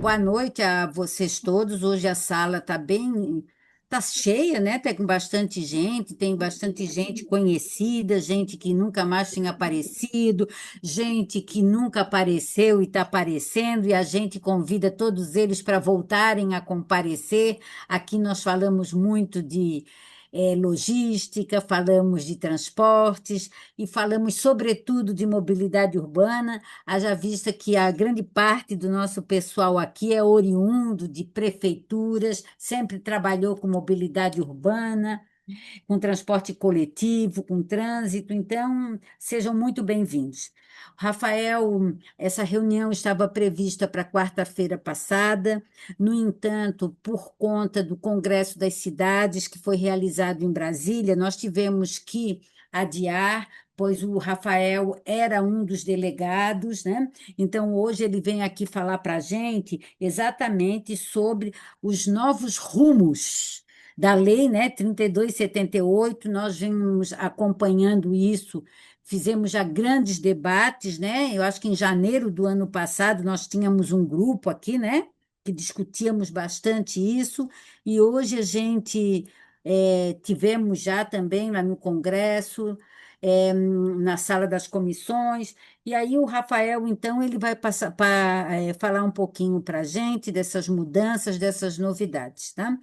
Boa noite a vocês todos. Hoje a sala tá cheia, né? Tá com bastante gente, tem bastante gente conhecida, gente que nunca mais tinha aparecido, gente que nunca apareceu e está aparecendo, e a gente convida todos eles para voltarem a comparecer. Aqui nós falamos muito de logística, falamos de transportes e falamos, sobretudo, de mobilidade urbana. Haja vista que a grande parte do nosso pessoal aqui é oriundo de prefeituras, sempre trabalhou com mobilidade urbana, com transporte coletivo, com trânsito, então sejam muito bem-vindos. Rafael, essa reunião estava prevista para quarta-feira passada, no entanto, por conta do Congresso das Cidades, que foi realizado em Brasília, nós tivemos que adiar, pois o Rafael era um dos delegados, né? Então, hoje ele vem aqui falar para a gente exatamente sobre os novos rumos da lei, né, 3278, nós vimos acompanhando isso, fizemos já grandes debates, né? Eu acho que em janeiro do ano passado nós tínhamos um grupo aqui, né, que discutíamos bastante isso, e hoje a gente tivemos já também lá no Congresso, na sala das comissões, e aí o Rafael, então, ele vai passar para falar um pouquinho para a gente dessas mudanças, dessas novidades, tá?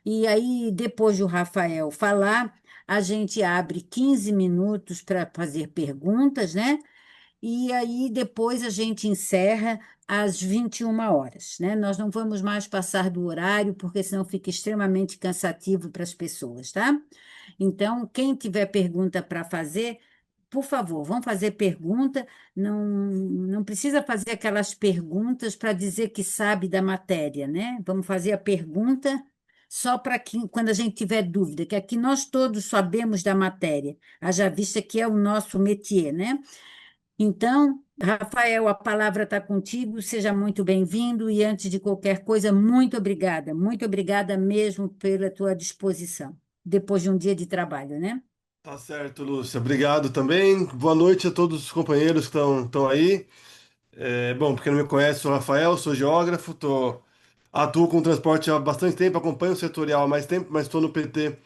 E aí, depois do Rafael falar, a gente abre 15 minutos para fazer perguntas, né? E aí, depois a gente encerra às 21 horas, né? Nós não vamos mais passar do horário, porque senão fica extremamente cansativo para as pessoas, tá? Então, quem tiver pergunta para fazer, por favor, vão fazer pergunta. Não, não precisa fazer aquelas perguntas para dizer que sabe da matéria, né? Vamos fazer a pergunta só para que, quando a gente tiver dúvida, que aqui nós todos sabemos da matéria, haja vista que é o nosso métier, né? Então, Rafael, a palavra está contigo, seja muito bem-vindo e, antes de qualquer coisa, muito obrigada mesmo pela tua disposição, depois de um dia de trabalho, né? Tá certo, Lúcia. Obrigado também. Boa noite a todos os companheiros que estão aí. Bom, porque não me conhece, sou Rafael, sou geógrafo, atuo com transporte há bastante tempo, acompanho o setorial há mais tempo, mas estou no PT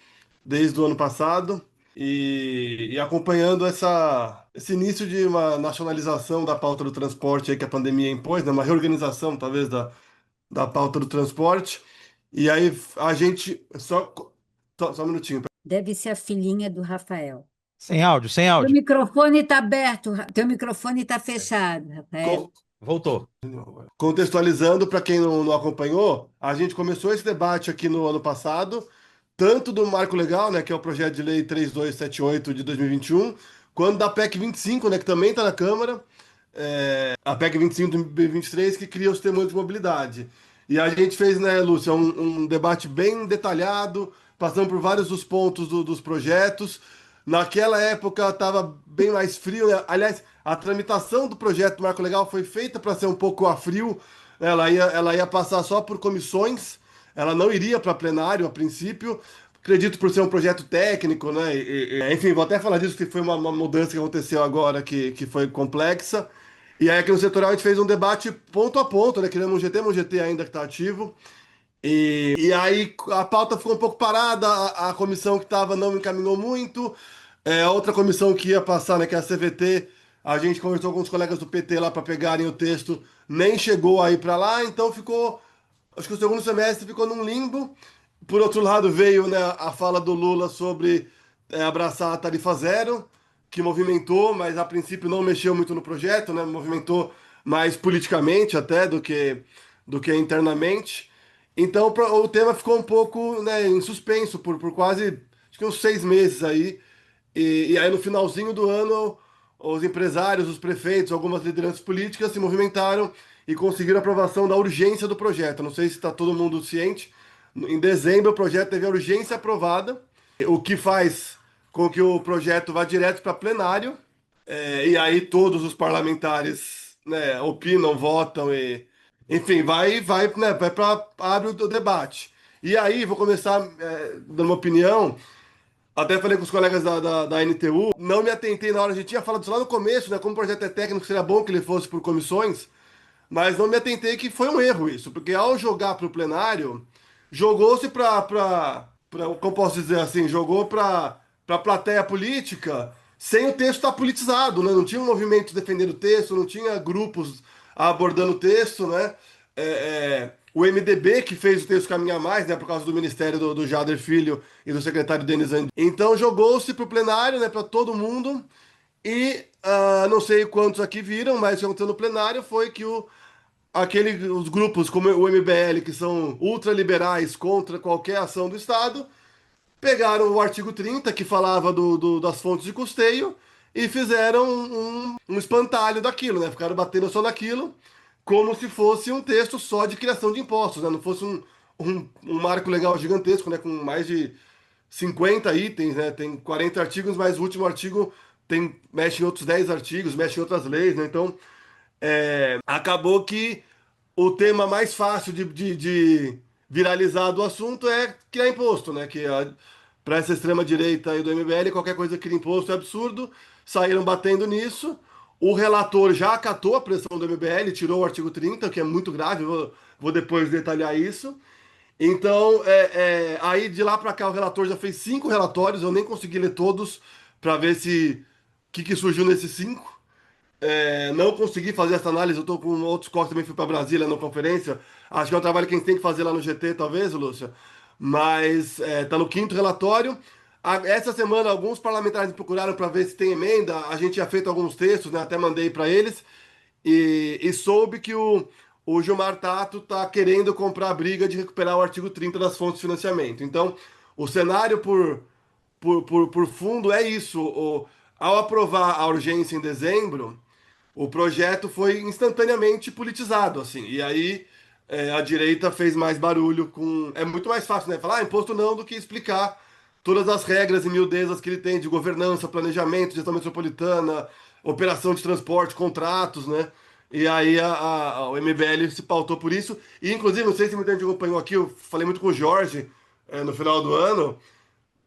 desde o ano passado e acompanhando esse início de uma nacionalização da pauta do transporte aí que a pandemia impôs, né? Uma reorganização, talvez, da pauta do transporte. E aí a gente. Só um minutinho. Deve ser a filhinha do Rafael. Sem áudio, sem Teu áudio. microfone está aberto, teu microfone está fechado, Rafael. Voltou. Contextualizando para quem não acompanhou, a gente começou esse debate aqui no ano passado, tanto do Marco Legal, né, que é o projeto de lei 3278 de 2021, quanto da PEC 25, né, que também está na Câmara, a PEC 25 de 2023, que cria os termos de mobilidade. E a gente fez, né, Lúcia, um debate bem detalhado, passando por vários dos pontos dos projetos. Naquela época estava bem mais frio, né? Aliás, a tramitação do projeto do Marco Legal foi feita para ser um pouco a frio. Ela ia passar só por comissões, ela não iria para plenário a princípio. Acredito por ser um projeto técnico, né? Enfim, vou até falar disso, que foi uma mudança que aconteceu agora que foi complexa. E aí aqui no setorial a gente fez um debate ponto a ponto, né? Criamos um GT ainda que está ativo. E aí a pauta ficou um pouco parada, a comissão que estava não encaminhou muito. A outra comissão que ia passar, né, que é a CVT, a gente conversou com os colegas do PT lá para pegarem o texto, nem chegou aí para lá, então ficou, acho que o segundo semestre ficou num limbo. Por outro lado, veio, né, a fala do Lula sobre abraçar a tarifa zero, que movimentou, mas a princípio não mexeu muito no projeto, né, movimentou mais politicamente até do que internamente. Então o tema ficou um pouco, né, em suspenso por quase, acho que uns 6 meses aí. E aí no finalzinho do ano, os empresários, os prefeitos, algumas lideranças políticas se movimentaram e conseguiram a aprovação da urgência do projeto. Não sei se está todo mundo ciente. Em dezembro o projeto teve a urgência aprovada, o que faz com que o projeto vá direto para plenário. E aí todos os parlamentares, né, opinam, votam e, enfim, né, vai para abre o debate. E aí vou começar dando uma opinião. Até falei com os colegas da NTU, não me atentei na hora, a gente tinha falado isso lá no começo, né? Como o projeto é técnico, seria bom que ele fosse por comissões, mas não me atentei que foi um erro isso, porque ao jogar para o plenário, jogou-se como posso dizer assim, jogou para a plateia política sem o texto estar politizado, né? Não tinha um movimento defendendo o texto, não tinha grupos abordando o texto, né? O MDB que fez o texto caminhar mais, né? Por causa do ministério do Jader Filho e do secretário Denis Andri. Então jogou-se para o plenário, né? Para todo mundo. E não sei quantos aqui viram, mas o que aconteceu no plenário foi que os grupos como o MBL, que são ultraliberais contra qualquer ação do Estado, pegaram o artigo 30, que falava das fontes de custeio, e fizeram um espantalho daquilo, né? Ficaram batendo só naquilo, como se fosse um texto só de criação de impostos, né? Não fosse um marco legal gigantesco, né? Com mais de 50 itens, né? Tem 40 artigos, mas o último artigo mexe em outros 10 artigos, mexe em outras leis, né? Então, acabou que o tema mais fácil de viralizar do assunto é criar imposto, né? Para essa extrema-direita aí do MBL, qualquer coisa que cria imposto é absurdo. Saíram batendo nisso. O relator já acatou a pressão do MBL, tirou o artigo 30, que é muito grave, vou depois detalhar isso. Então, aí de lá para cá o relator já fez 5 relatórios, eu nem consegui ler todos para ver se o que surgiu nesses 5. Não consegui fazer essa análise, eu tô com outros cortes também, fui para Brasília na conferência. Acho que é um trabalho que a gente tem que fazer lá no GT, talvez, Lúcia. Mas tá no 5º relatório. Essa semana, alguns parlamentares me procuraram para ver se tem emenda. A gente tinha feito alguns textos, né? Até mandei para eles. E soube que o Gilmar Tato está querendo comprar a briga de recuperar o artigo 30 das fontes de financiamento. Então, o cenário por fundo é isso. Ao aprovar a urgência em dezembro, o projeto foi instantaneamente politizado, assim. E aí a direita fez mais barulho com. É muito mais fácil, né? Falar imposto não do que explicar todas as regras e miudezas que ele tem de governança, planejamento, gestão metropolitana, operação de transporte, contratos, né? E aí o MBL se pautou por isso. E inclusive, não sei se muita gente acompanhou aqui, eu falei muito com o Jorge no final do ano,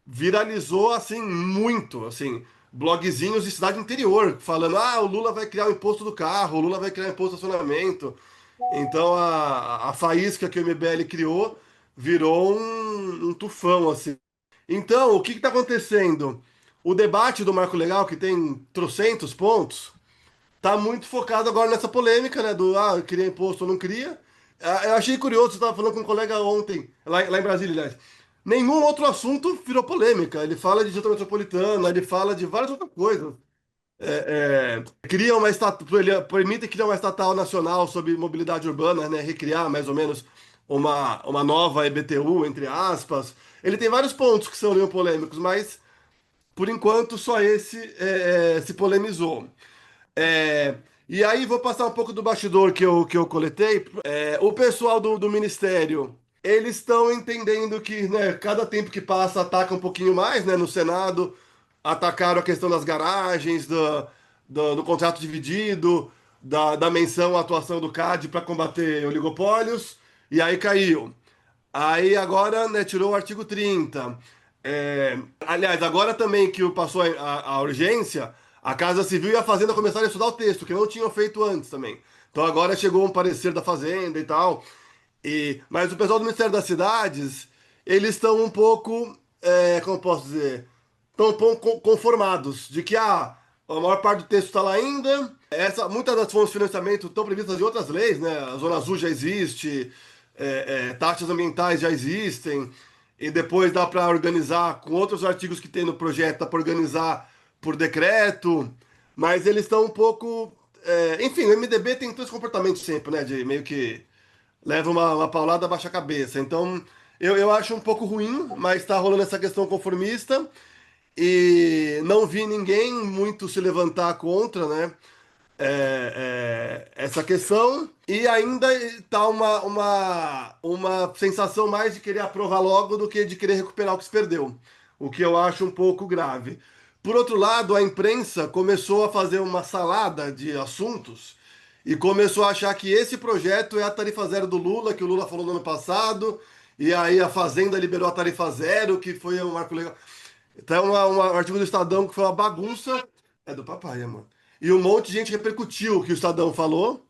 viralizou assim muito, assim, blogzinhos de cidade interior falando: "Ah, o Lula vai criar o imposto do carro, o Lula vai criar o imposto do estacionamento". Então a faísca que o MBL criou virou um tufão assim. Então, o que está acontecendo? O debate do Marco Legal, que tem trocentos pontos, tá muito focado agora nessa polêmica, né? Queria imposto ou não queria. Eu achei curioso, você estava falando com um colega ontem, lá em Brasília, aliás. Nenhum outro assunto virou polêmica. Ele fala de gestão metropolitana, ele fala de várias outras coisas. Cria uma estatal, ele permite criar uma estatal nacional sobre mobilidade urbana, né? Recriar mais ou menos uma nova EBTU, entre aspas. Ele tem vários pontos que são meio polêmicos, mas por enquanto só esse se polemizou. É, e aí vou passar um pouco do bastidor que eu coletei. O pessoal do Ministério, eles estão entendendo que, né, cada tempo que passa ataca um pouquinho mais, né? No Senado atacaram a questão das garagens, do contrato dividido, da menção à atuação do CAD para combater oligopólios, e aí caiu. Aí agora, né, tirou o artigo 30. Aliás, agora também que passou a urgência, a Casa Civil e a Fazenda começaram a estudar o texto, que não tinham feito antes também. Então agora chegou um parecer da Fazenda e tal. Mas o pessoal do Ministério das Cidades, eles estão um pouco, como eu posso dizer, estão um pouco conformados de que a maior parte do texto está lá ainda. Muitas das fontes de financiamento estão previstas em outras leis, né? A Zona Azul já existe, taxas ambientais já existem, e depois dá para organizar com outros artigos que tem no projeto, dá para organizar por decreto, mas eles estão um pouco. Enfim, o MDB tem todo esse comportamento sempre, né? De meio que leva uma paulada, abaixa a cabeça. Então, eu acho um pouco ruim, mas está rolando essa questão conformista e não vi ninguém muito se levantar contra, né? Essa questão. E ainda está uma sensação mais de querer aprovar logo do que de querer recuperar o que se perdeu. O que eu acho um pouco grave. Por outro lado, a imprensa começou a fazer uma salada de assuntos e começou a achar que esse projeto é a tarifa zero do Lula, que o Lula falou no ano passado, e aí a Fazenda liberou a tarifa zero, que foi um marco legal. Então, um artigo do Estadão que foi uma bagunça. É do papai, amor. E um monte de gente repercutiu o que o Estadão falou.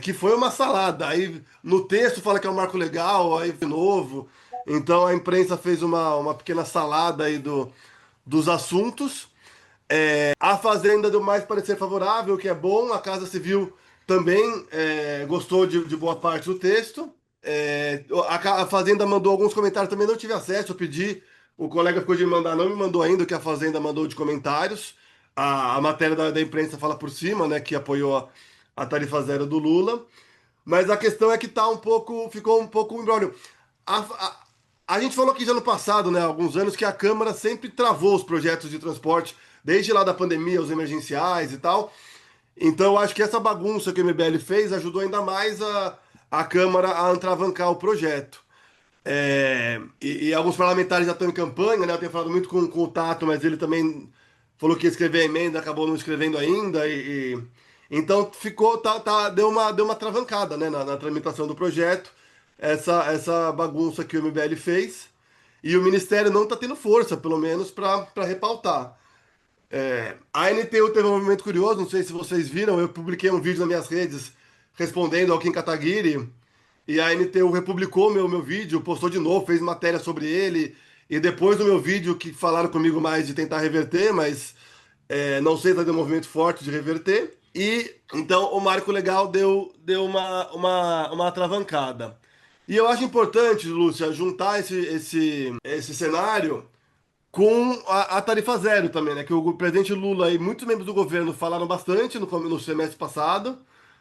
que foi uma salada. Aí no texto fala que é um marco legal, aí de novo. Então a imprensa fez uma pequena salada aí dos assuntos. A Fazenda deu mais parecer favorável, o que é bom. A Casa Civil também gostou de boa parte do texto. A Fazenda mandou alguns comentários, também não tive acesso, eu pedi. O colega ficou de me mandar, não me mandou ainda o que a Fazenda mandou de comentários. A matéria da imprensa fala por cima, né, que apoiou a tarifa zero do Lula. Mas a questão é que ficou um pouco um imbróglio. A, a, a gente falou aqui já no passado, né, há alguns anos, que a Câmara sempre travou os projetos de transporte, desde lá da pandemia, os emergenciais e tal. Então, eu acho que essa bagunça que o MBL fez ajudou ainda mais a Câmara a atravancar o projeto. E alguns parlamentares já estão em campanha, né? Eu tenho falado muito com o Tato, mas ele também falou que ia escrever a emenda, acabou não escrevendo ainda. Então deu uma travancada, né, na tramitação do projeto, essa bagunça que o MBL fez. E o Ministério não está tendo força, pelo menos, para repautar. A ANTU teve um movimento curioso, não sei se vocês viram, eu publiquei um vídeo nas minhas redes respondendo ao Kim Kataguiri, e a NTU republicou meu vídeo, postou de novo, fez matéria sobre ele, e depois do meu vídeo que falaram comigo mais de tentar reverter, mas não sei se vai ter um movimento forte de reverter. E então o marco legal deu uma atravancada. E eu acho importante, Lúcia, juntar esse cenário com a tarifa zero também, né? Que o presidente Lula e muitos membros do governo falaram bastante no semestre passado.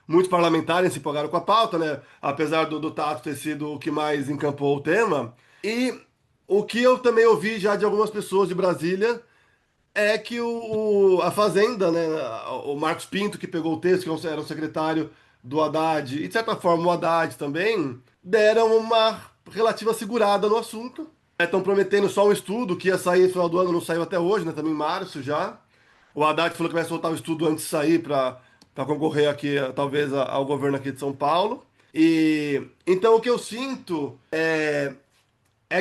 Muitos parlamentares se empolgaram com a pauta, né? Apesar do Tato ter sido o que mais encampou o tema. E o que eu também ouvi já de algumas pessoas de Brasília é que a Fazenda, né? O Marcos Pinto, que pegou o texto, que era o secretário do Haddad, e de certa forma o Haddad também, deram uma relativa segurada no assunto. Estão prometendo só um estudo que ia sair no final do ano, não saiu até hoje, né? Também em março já. O Haddad falou que vai soltar o estudo antes de sair para concorrer aqui, talvez, ao governo aqui de São Paulo. E então o que eu sinto é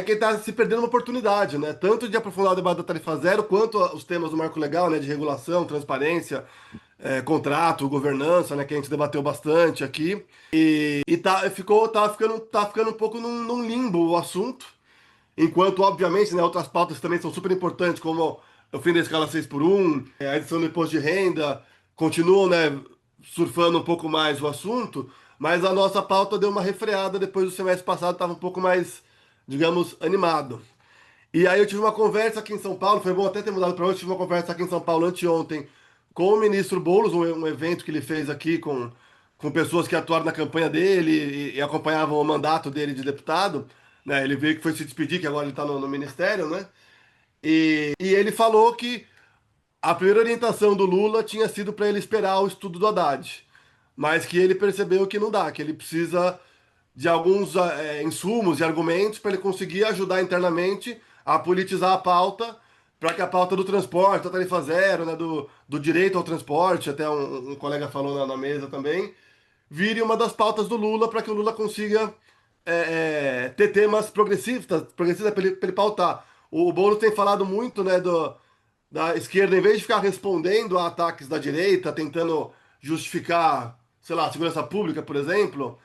que está se perdendo uma oportunidade, né? Tanto de aprofundar o debate da tarifa zero, quanto os temas do marco legal, né? De regulação, transparência, contrato, governança, né? Que a gente debateu bastante aqui. E tá ficando um pouco num limbo o assunto. Enquanto, obviamente, né, outras pautas também são super importantes, como o fim da escala 6 por um, a edição do imposto de renda, continuam, né, surfando um pouco mais o assunto, mas a nossa pauta deu uma refreada depois do semestre passado, estava um pouco mais, digamos, animado. E aí eu tive uma conversa aqui em São Paulo, foi bom até ter mudado para hoje, tive uma conversa aqui em São Paulo anteontem com o ministro Boulos, um evento que ele fez aqui com pessoas que atuaram na campanha dele e acompanhavam o mandato dele de deputado, né? Ele veio que foi se despedir, que agora ele está no ministério, né? E ele falou que a primeira orientação do Lula tinha sido para ele esperar o estudo do Haddad, mas que ele percebeu que não dá, que ele precisa de alguns insumos e argumentos para ele conseguir ajudar internamente a politizar a pauta, para que a pauta do transporte, da tarifa zero, né, do direito ao transporte, até um colega falou na mesa também, vire uma das pautas do Lula para que o Lula consiga ter temas progressistas para ele pautar. O Boulos tem falado muito, né, da esquerda, em vez de ficar respondendo a ataques da direita, tentando justificar, sei lá, a segurança pública, por exemplo,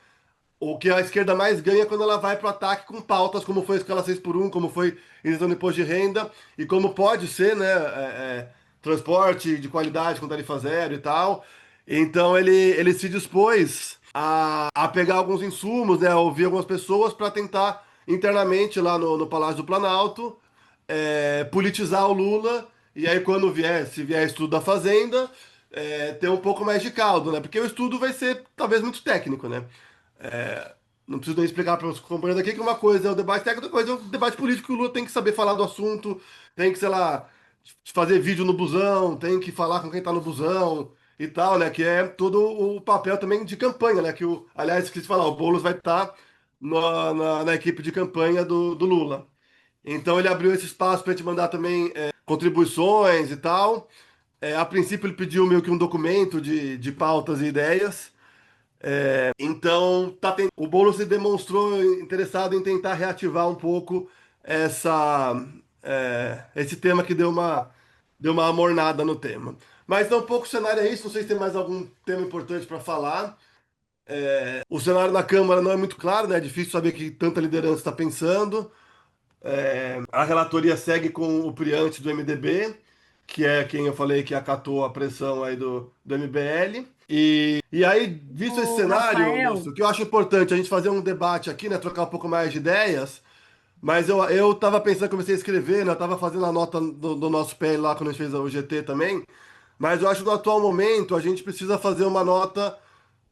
o que a esquerda mais ganha é quando ela vai para o ataque com pautas, como foi a escala 6 por um, como foi isenção do imposto de renda, e como pode ser, né, transporte de qualidade com tarifa zero e tal. Então ele se dispôs a pegar alguns insumos, né, a ouvir algumas pessoas para tentar internamente lá no Palácio do Planalto politizar o Lula, e aí quando se vier estudo da Fazenda, ter um pouco mais de caldo, né? Porque o estudo vai ser talvez muito técnico, né? Não preciso nem explicar para os companheiros aqui que uma coisa é o debate técnico, outra coisa é o debate político, que o Lula tem que saber falar do assunto, tem que, sei lá, fazer vídeo no busão, tem que falar com quem tá no busão e tal, né? Que é todo o papel também de campanha, né? Aliás, esqueci de falar, o Boulos vai estar na equipe de campanha do Lula. Então ele abriu esse espaço para a gente mandar também contribuições e tal. A princípio ele pediu meio que um documento de pautas e ideias. Então o Boulos se demonstrou interessado em tentar reativar um pouco esse tema que deu uma amornada no tema. Mas então um pouco o cenário é isso. Não sei se tem mais algum tema importante para falar. O cenário na Câmara não é muito claro, né? É difícil saber o que tanta liderança está pensando. A relatoria segue com o Priante do MDB, que é quem eu falei que acatou a pressão aí do MBL. E aí, visto esse Ô, cenário, Rafael, Lúcio, que eu acho importante a gente fazer um debate aqui, né? Trocar um pouco mais de ideias. Mas eu tava pensando, comecei a escrever, né? Eu tava fazendo a nota do nosso PL lá quando a gente fez o GT também. Mas eu acho que no atual momento a gente precisa fazer uma nota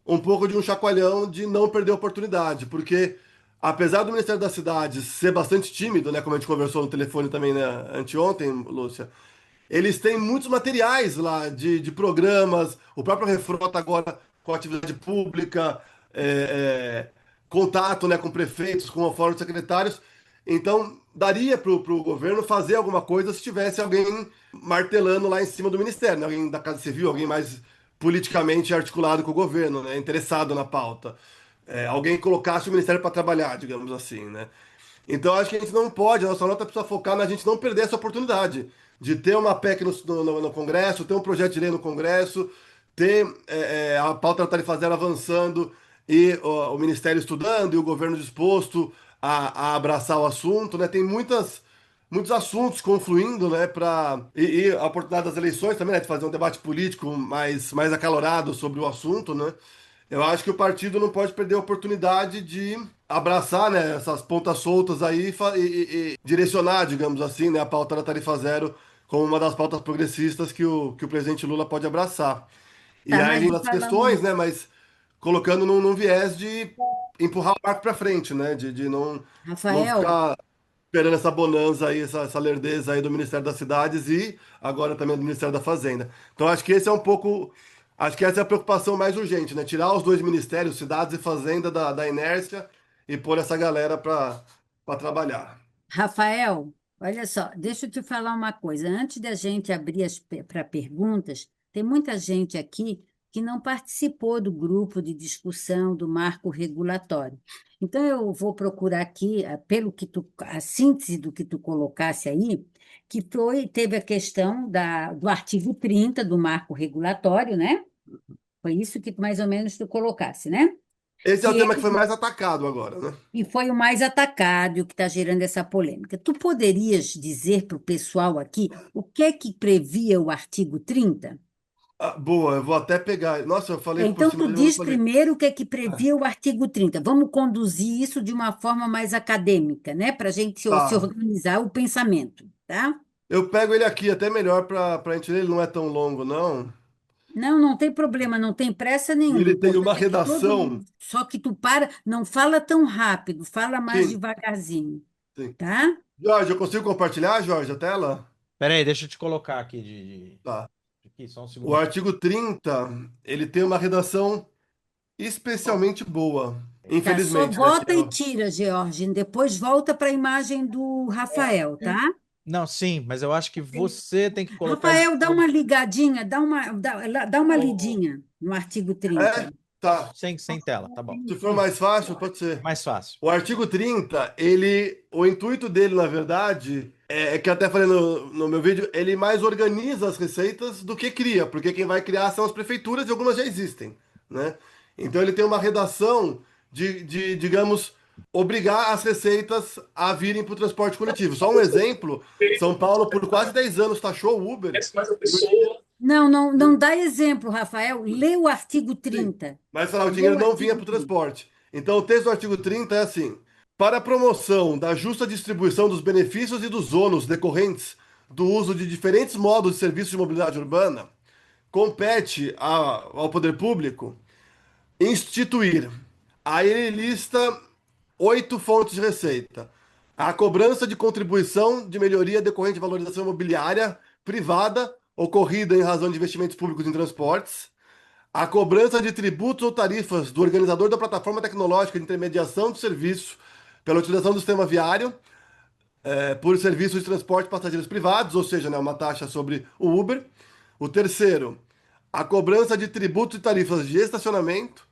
um pouco de um chacoalhão de não perder a oportunidade, porque apesar do Ministério das Cidades ser bastante tímido, né, como a gente conversou no telefone também, né, anteontem, Lúcia, eles têm muitos materiais lá de programas, o próprio Refrota agora com atividade pública, é, contato, né, com prefeitos, com o fórum de secretários. Então, daria para o governo fazer alguma coisa se tivesse alguém martelando lá em cima do ministério, né? Alguém da Casa Civil, alguém mais politicamente articulado com o governo, né? Interessado na pauta. Alguém colocasse o ministério para trabalhar, digamos assim, né? Então acho que a gente não pode, a nossa nota precisa focar na gente não perder essa oportunidade de ter uma PEC no Congresso, ter um projeto de lei no Congresso, ter a pauta da tarifa zero avançando e o Ministério estudando e o governo disposto a abraçar o assunto, né? Tem muitos assuntos confluindo, né? E a oportunidade das eleições também, né? De fazer um debate político mais acalorado sobre o assunto, né? Eu acho que o partido não pode perder a oportunidade de abraçar, né, essas pontas soltas aí e direcionar, digamos assim, né, a pauta da tarifa zero como uma das pautas progressistas que o presidente Lula pode abraçar. E tá, aí mas as falando, questões, né, mas colocando num viés de empurrar o barco para frente, né, de não Rafael, ficar esperando essa bonança aí, essa lerdeza aí do Ministério das Cidades e agora também do Ministério da Fazenda. Então acho que esse é um pouco, acho que essa é a preocupação mais urgente, né? Tirar os dois ministérios, Cidades e Fazenda, da inércia e pôr essa galera para trabalhar. Rafael, olha só, deixa eu te falar uma coisa. Antes da gente abrir para perguntas, tem muita gente aqui que não participou do grupo de discussão do marco regulatório. Então, eu vou procurar aqui, pelo que a síntese do que tu colocasse aí, teve a questão do artigo 30 do marco regulatório, né? Foi isso que mais ou menos tu colocasse, né? Esse é o Que tema que foi mais atacado agora, né? e foi o mais atacado e o que está gerando essa polêmica. Tu poderias dizer para o pessoal aqui o que é que previa o artigo 30? Ah, boa, eu vou até pegar. Nossa, eu falei por Então, cima tu dele, mas não diz falei. primeiro o que é que Ah, previa o artigo 30. Vamos conduzir isso de uma forma mais acadêmica, né? Para a gente se tá. organizar o pensamento, tá? Eu pego ele aqui, até melhor para gente ler, ele não é tão longo, não. Não, não tem problema, não tem pressa E nenhuma. O ele tem uma importante é que todo redação. mundo. Só que tu não fala tão rápido, fala mais Sim, devagarzinho, sim. tá? Jorge, eu consigo compartilhar, Jorge, a tela? Pera aí, deixa eu te colocar aqui Tá. aqui, só um O segundo. artigo 30, ele tem uma redação especialmente boa. Tá, só Infelizmente, né? bota e tira, Georgine. Depois volta para a imagem do Rafael, tá? Não, sim, mas eu acho que você tem que colocar de Rafael, dá uma novo. ligadinha, dá uma lidinha no artigo 30. É? Tá. Sem tela, tá bom. Se for mais fácil, pode ser. Mais fácil. O artigo 30, o intuito dele, na verdade, é que eu até falei no meu vídeo, ele mais organiza as receitas do que cria, porque quem vai criar são as prefeituras e algumas já existem, né? Então ele tem uma redação digamos, obrigar as receitas a virem para o transporte coletivo. Só um exemplo, São Paulo por quase 10 anos taxou o Uber. Não, não, não dá exemplo, Rafael. Lê o artigo Sim, 30. mas sei lá, o Lê dinheiro o não vinha artigo para o 30. transporte. Então, o texto do artigo 30 é assim: para a promoção da justa distribuição dos benefícios e dos ônus decorrentes do uso de diferentes modos de serviço de mobilidade urbana, compete ao poder público instituir. Aí ele lista 8 fontes de receita: a cobrança de contribuição de melhoria decorrente de valorização imobiliária privada ocorrida em razão de investimentos públicos em transportes, a cobrança de tributos ou tarifas do organizador da plataforma tecnológica de intermediação de serviço pela utilização do sistema viário, por serviços de transporte de passageiros privados, ou seja, né, uma taxa sobre o Uber. O terceiro, a cobrança de tributos e tarifas de estacionamento.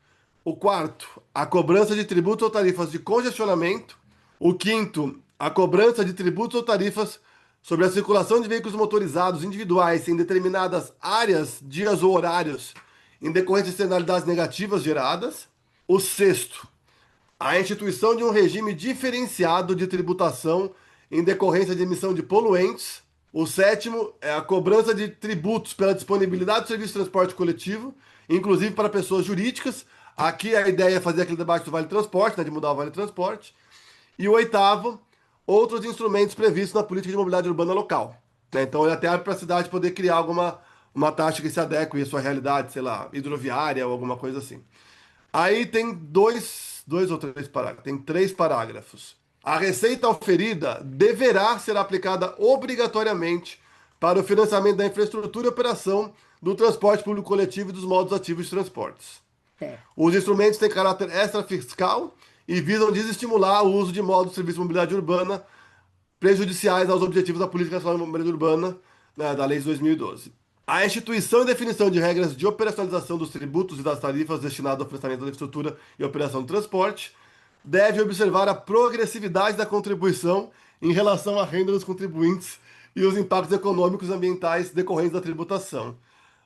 O quarto, a cobrança de tributos ou tarifas de congestionamento. O quinto, a cobrança de tributos ou tarifas sobre a circulação de veículos motorizados individuais em determinadas áreas, dias ou horários, em decorrência de externalidades negativas geradas. O sexto, a instituição de um regime diferenciado de tributação em decorrência de emissão de poluentes. O sétimo é a cobrança de tributos pela disponibilidade do serviço de transporte coletivo, inclusive para pessoas jurídicas. Aqui a ideia é fazer aquele debate do Vale Transporte, né, de mudar o Vale Transporte. E o oitavo, outros instrumentos previstos na política de mobilidade urbana local. Né? Então, ele até abre para a cidade poder criar alguma uma taxa que se adeque à sua realidade, sei lá, hidroviária ou alguma coisa assim. Aí tem dois ou três parágrafos. Tem três parágrafos. A receita oferida deverá ser aplicada obrigatoriamente para o financiamento da infraestrutura e operação do transporte público coletivo e dos modos ativos de transportes. Certo. Os instrumentos têm caráter extrafiscal e visam desestimular o uso de modos de serviço de mobilidade urbana prejudiciais aos objetivos da Política Nacional de Mobilidade Urbana, né, da Lei de 2012. A instituição e definição de regras de operacionalização dos tributos e das tarifas destinados ao financiamento da infraestrutura e operação do transporte deve observar a progressividade da contribuição em relação à renda dos contribuintes e os impactos econômicos e ambientais decorrentes da tributação.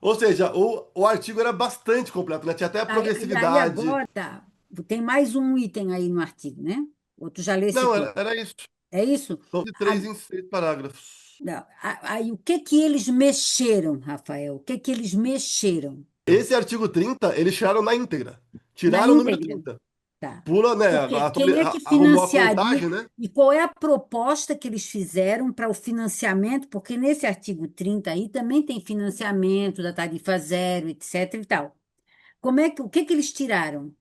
Ou seja, o artigo era bastante completo, né? Tinha até a Aí progressividade. agora, tá, tem mais um item aí no artigo, né? Ou tu já lesse Não, tudo? era isso. É isso? São de A- três em seis parágrafos. não, aí o que que eles mexeram, Rafael? O que que eles mexeram Esse artigo 30 eles tiraram na íntegra. na Tiraram o número íntegra? 30. Tá. Pula, né? Porque quem é que Arrumou a financiaria contagem, né? e qual é a proposta que eles fizeram para o financiamento? Porque nesse artigo 30 aí também tem financiamento da tarifa zero, etc e tal. O que que eles tiraram?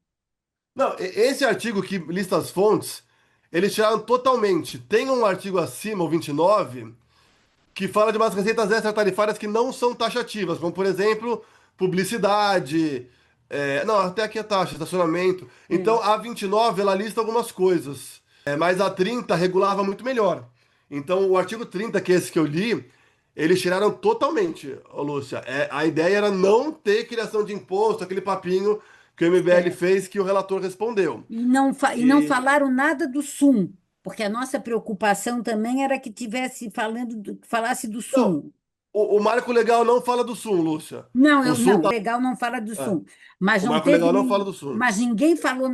Não, esse artigo que lista as fontes, eles tiraram totalmente. Tem um artigo acima, o 29, que fala de umas receitas extratarifárias que não são taxativas, como, por exemplo, publicidade. Não, até aqui é taxa, estacionamento. É. Então, a 29, ela lista algumas coisas. Mas a 30 regulava muito melhor. Então, o artigo 30, que é esse que eu li, eles tiraram totalmente, ô Lúcia. A ideia era não ter criação de imposto, aquele papinho que o MBL É. fez que o relator respondeu. E não E, falaram nada do Sum, porque a nossa preocupação também era que tivesse que falasse do não, Sum. o marco legal não fala do Sum, Lúcia. Não, O Sum tá. legal não fala do é, Sum, mas o não marco legal teve, não fala do Sum. mas ninguém falou,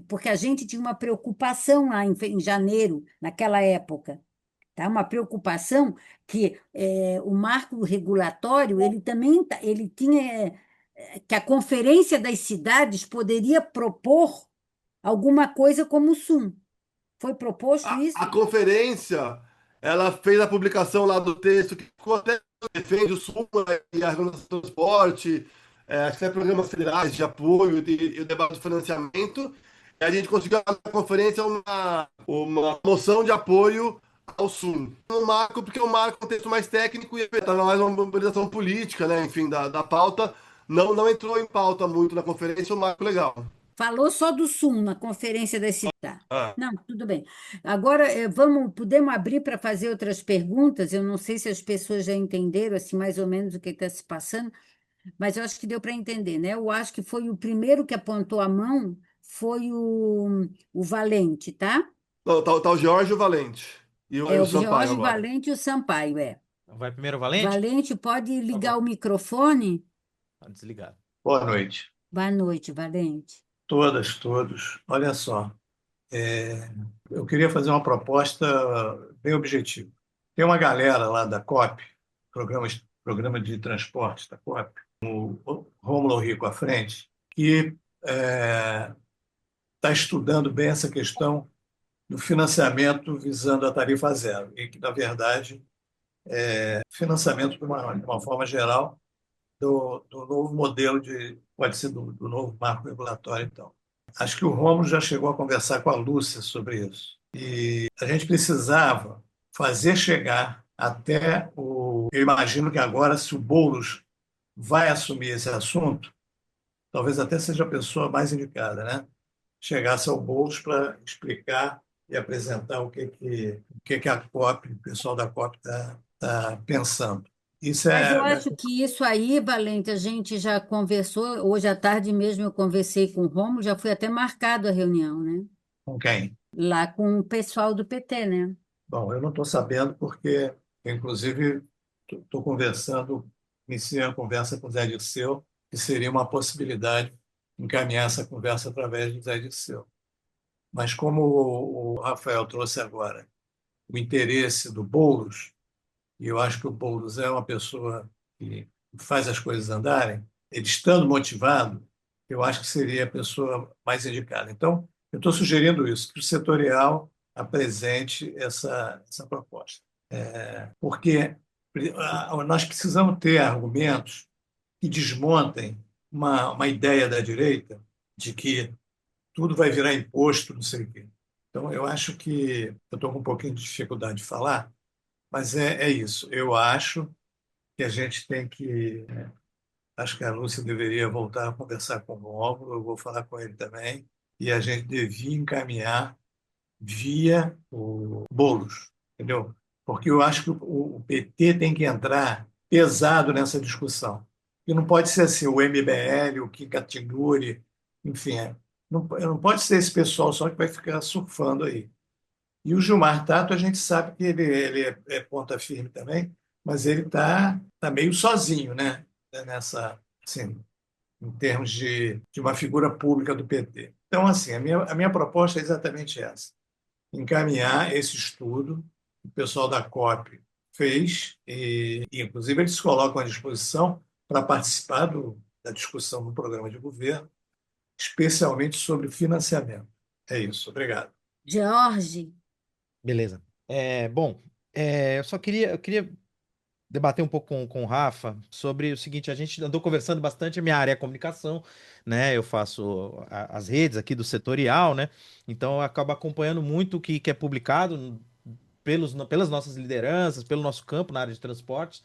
porque a gente tinha uma preocupação lá em janeiro, naquela época, tá? Uma preocupação que o marco regulatório, ele também, ele tinha, que a Conferência das Cidades poderia propor alguma coisa como o Sum. Foi proposto A isso? conferência, ela fez a publicação lá do texto que ficou até defende o SUMA e a organização do transporte, acho que é programas federais de apoio e o debate do financiamento. E a gente conseguiu na conferência uma moção de apoio ao SUM. Um marco, porque o marco é um texto mais técnico e estava mais uma mobilização política, né? Enfim, da pauta. Não entrou em pauta muito na conferência o marco legal. Falou só do Sum na Conferência das Cidades. Ah. Não, tudo bem. Agora, podemos abrir para fazer outras perguntas? Eu não sei se as pessoas já entenderam, assim, mais ou menos o que está se passando, mas eu acho que deu para entender, né? Eu acho que foi o primeiro que apontou a mão, foi o Valente, tá? Não, tá o Jorge Valente e É o o Sampaio Jorge agora. Valente e o Sampaio, é. Vai primeiro o Valente? Valente, pode Tá ligar bom, o microfone? tá desligado. Boa noite, Boa noite, Valente. todas, todos. Olha só, eu queria fazer uma proposta bem objetiva. Tem uma galera lá da COP, programa de transportes da COP, o Rômulo Rico à frente, que está estudando bem essa questão do financiamento visando a tarifa zero, e que, na verdade, financiamento de uma forma geral do novo modelo pode ser do novo marco regulatório, então. Acho que o Rômulo já chegou a conversar com a Lúcia sobre isso. E a gente precisava fazer chegar até o. Eu imagino que agora, se o Boulos vai assumir esse assunto, talvez até seja a pessoa mais indicada, né? Chegasse ao Boulos para explicar e apresentar o que a COP, o pessoal da COP está pensando. Isso Mas eu é acho que isso aí, Valente, a gente já conversou. Hoje à tarde mesmo eu conversei com o Romulo, já foi até marcado a reunião, né? com quem? Lá com o pessoal do PT, né? Bom, eu não estou sabendo porque, inclusive, iniciei a conversa com o Zé Dirceu, que seria uma possibilidade encaminhar essa conversa através do Zé Dirceu. Mas como o Rafael trouxe agora o interesse do Boulos, e eu acho que o Boulos é uma pessoa que faz as coisas andarem, ele estando motivado, eu acho que seria a pessoa mais indicada. Então, eu estou sugerindo isso, que o setorial apresente essa proposta. Porque nós precisamos ter argumentos que desmontem uma ideia da direita de que tudo vai virar imposto, não sei o quê. Então, eu acho que eu estou com um pouquinho de dificuldade de falar, mas é isso. Eu acho que a gente tem que. Acho que a Lúcia deveria voltar a conversar com o Rómulo, eu vou falar com ele também, e a gente devia encaminhar via o Boulos, entendeu? Porque eu acho que o PT tem que entrar pesado nessa discussão. E não pode ser assim, o MBL, o Kim Kataguiri, enfim, não pode ser esse pessoal só que vai ficar surfando aí. E o Gilmar Tato, a gente sabe que ele é ponta firme também, mas ele tá meio sozinho, né? Nessa, assim, em termos de uma figura pública do PT. Então, assim, a minha proposta é exatamente essa: encaminhar esse estudo que o pessoal da COP fez, e inclusive eles se colocam à disposição para participar da discussão do programa de governo, especialmente sobre financiamento. É isso, obrigado. George, Beleza. Bom, eu queria debater um pouco com o Rafa sobre o seguinte: a gente andou conversando bastante, a minha área é comunicação, né? Eu faço as redes aqui do setorial, né? Então eu acabo acompanhando muito o que é publicado pelas nossas lideranças, pelo nosso campo na área de transportes.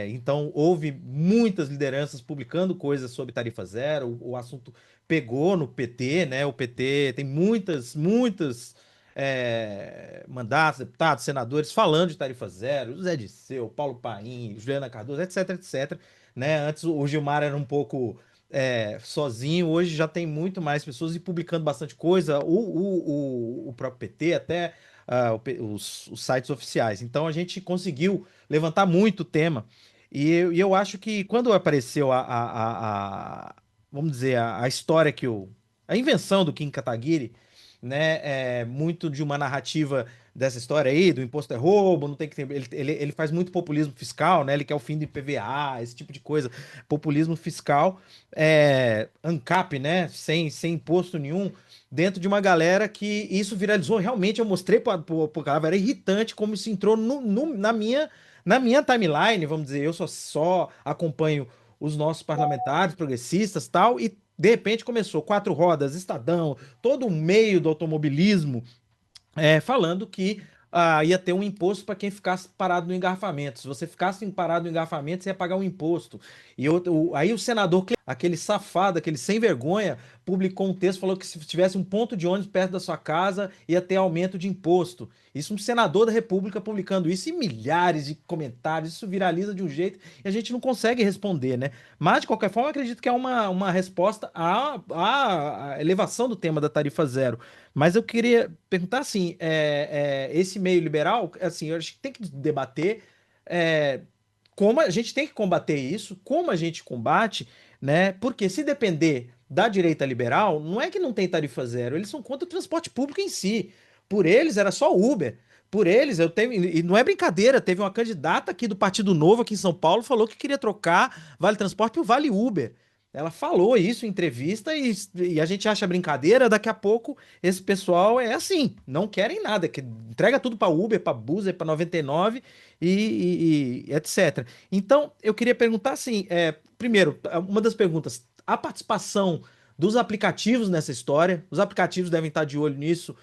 Então, houve muitas lideranças publicando coisas sobre tarifa zero. O assunto pegou no PT, né? O PT tem muitas mandatos, deputados, senadores falando de tarifa zero. José Dirceu, Paulo Paim, Juliana Cardoso, etc, etc. Né? Antes o Gilmar era um pouco sozinho, hoje já tem muito mais pessoas e publicando bastante coisa. O próprio PT, até os sites oficiais. Então, a gente conseguiu levantar muito o tema. E eu acho que quando apareceu vamos dizer, a história a invenção do Kim Kataguiri, né, muito de uma narrativa dessa história aí, do imposto é roubo, não tem que ter, ele faz muito populismo fiscal, né, ele quer o fim do IPVA, esse tipo de coisa, populismo fiscal, ANCAP, né, sem imposto nenhum, dentro de uma galera que isso viralizou, realmente eu mostrei pro cara, era irritante como isso entrou na minha timeline, vamos dizer, eu só acompanho os nossos parlamentares progressistas tal, e de repente começou quatro rodas, Estadão, todo o meio do automobilismo falando que ia ter um imposto para quem ficasse parado no engarrafamento. Se você ficasse parado no engarrafamento, você ia pagar um imposto. Aí o senador, aquele safado, aquele sem vergonha, publicou um texto, falou que se tivesse um ponto de ônibus perto da sua casa, ia ter aumento de imposto. Isso, um senador da República publicando isso, e milhares de comentários, isso viraliza de um jeito e a gente não consegue responder, né? Mas, de qualquer forma, eu acredito que é uma resposta à elevação do tema da tarifa zero. Mas eu queria perguntar assim, esse meio liberal, assim, eu acho que tem que debater é, como a gente tem que combater isso, como a gente combate, né? Porque se depender da direita liberal, não é que não tem tarifa zero, eles são contra o transporte público em si. Por eles era só Uber. Por eles, eu tenho, e não é brincadeira, teve uma candidata aqui do Partido Novo aqui em São Paulo, falou que queria trocar Vale Transporte por Vale Uber. Ela falou isso em entrevista e a gente acha brincadeira, daqui a pouco esse pessoal é assim, não querem nada, que entrega tudo para Uber, para Buser, para 99 e etc. Então, eu queria perguntar assim, primeiro, uma das perguntas, a participação dos aplicativos nessa história, os aplicativos devem estar de olho nisso.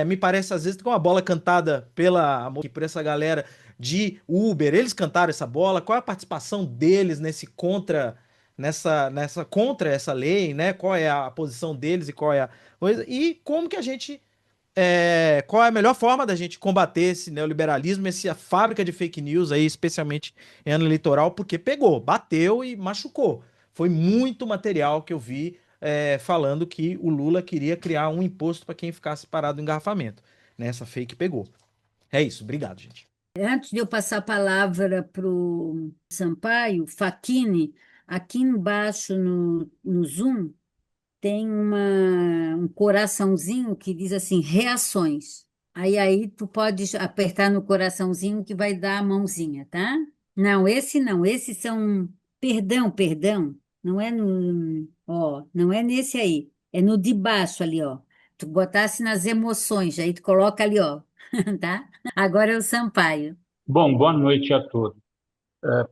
Me parece às vezes que é uma bola cantada por essa galera de Uber, eles cantaram essa bola, qual é a participação deles nessa contra essa lei, né? Qual é a posição deles e qual é a coisa, e como que a gente qual é a melhor forma da gente combater esse neoliberalismo, essa fábrica de fake news aí, especialmente em ano eleitoral, porque pegou, bateu e machucou. Foi muito material que eu vi falando que o Lula queria criar um imposto para quem ficasse parado no engarrafamento. Essa fake pegou. É isso, obrigado, gente. antes de eu passar a palavra para o Sampaio, Facchini, Aqui embaixo no Zoom tem um coraçãozinho que diz assim, reações. Aí tu pode apertar no coraçãozinho que vai dar a mãozinha, tá? Não, esse não, esses são, perdão, não é no, ó, não é nesse aí, é no de baixo ali, ó. Tu botasse nas emoções, aí tu coloca ali, ó, tá? Agora é o Sampaio. Bom, boa noite a todos.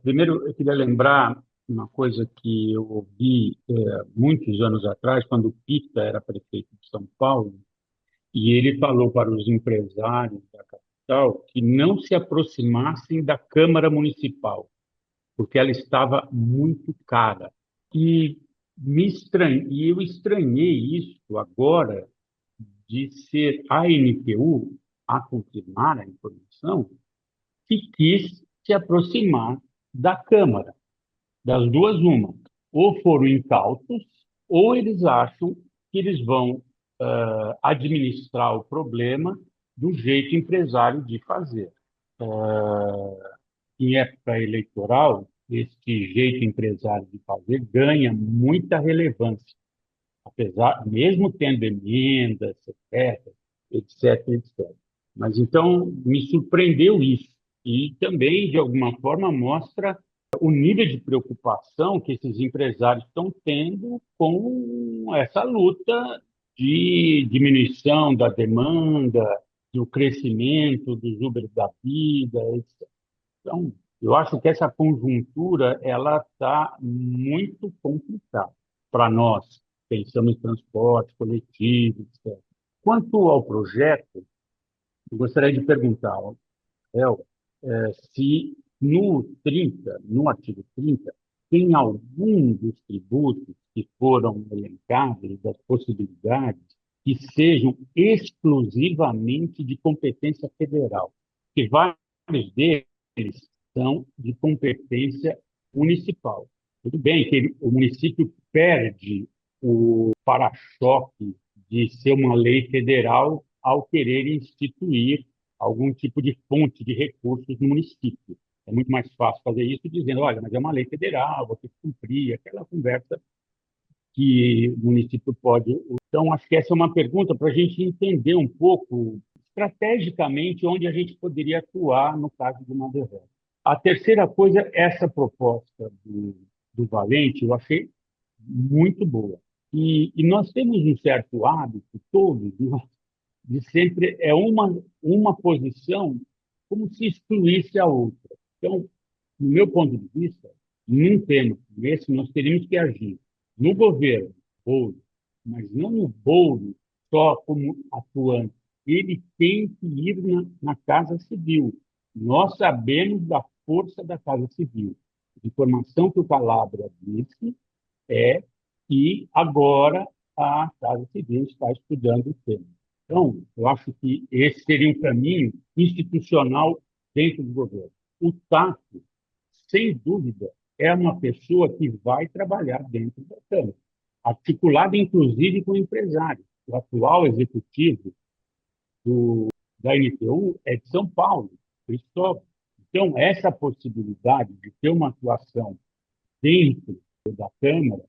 Primeiro, eu queria lembrar uma coisa que eu ouvi muitos anos atrás, quando o Pita era prefeito de São Paulo, e ele falou para os empresários da capital que não se aproximassem da Câmara Municipal, porque ela estava muito cara. E eu estranhei isso agora de ser a ANTU a confirmar a informação que quis se aproximar da Câmara. Das duas, uma. Ou foram incautos, ou eles acham que eles vão administrar o problema do jeito empresário de fazer. Em época eleitoral, esse jeito empresário de fazer ganha muita relevância, apesar, mesmo tendo emendas, secretas, etc, etc. Mas então me surpreendeu isso e também de alguma forma mostra o nível de preocupação que esses empresários estão tendo com essa luta de diminuição da demanda, do crescimento dos Uber da vida, etc. Então, eu acho que essa conjuntura ela está muito complicada para nós, pensamos em transporte coletivo, etc. Quanto ao projeto, eu gostaria de perguntar ao Rafael se no artigo 30 tem algum dos tributos que foram elencados, das possibilidades, que sejam exclusivamente de competência federal, que vários deles são de competência municipal. Tudo bem que o município perde o para-choque de ser uma lei federal ao querer instituir algum tipo de fonte de recursos no município. É muito mais fácil fazer isso dizendo, olha, mas é uma lei federal, vou ter que cumprir, aquela conversa que o município pode. Então, acho que essa é uma pergunta para a gente entender um pouco, estrategicamente, onde a gente poderia atuar no caso de uma derrota. A terceira coisa, essa proposta do Valente, eu achei muito boa. E nós temos um certo hábito, todos, de sempre é uma posição como se excluísse a outra. Então, no meu ponto de vista, num tema como esse, nós teríamos que agir no governo, Boulos, mas não no Boulos só como atuante. Ele tem que ir na Casa Civil. Nós sabemos da força da Casa Civil. A informação que o Calabria disse é que agora a Casa Civil está estudando o tema. Então, eu acho que esse seria um caminho institucional dentro do governo. O Tato, sem dúvida, é uma pessoa que vai trabalhar dentro da Câmara, articulada inclusive com empresários. O atual executivo da NTU é de São Paulo, Cristóvão. Então, essa possibilidade de ter uma atuação dentro da Câmara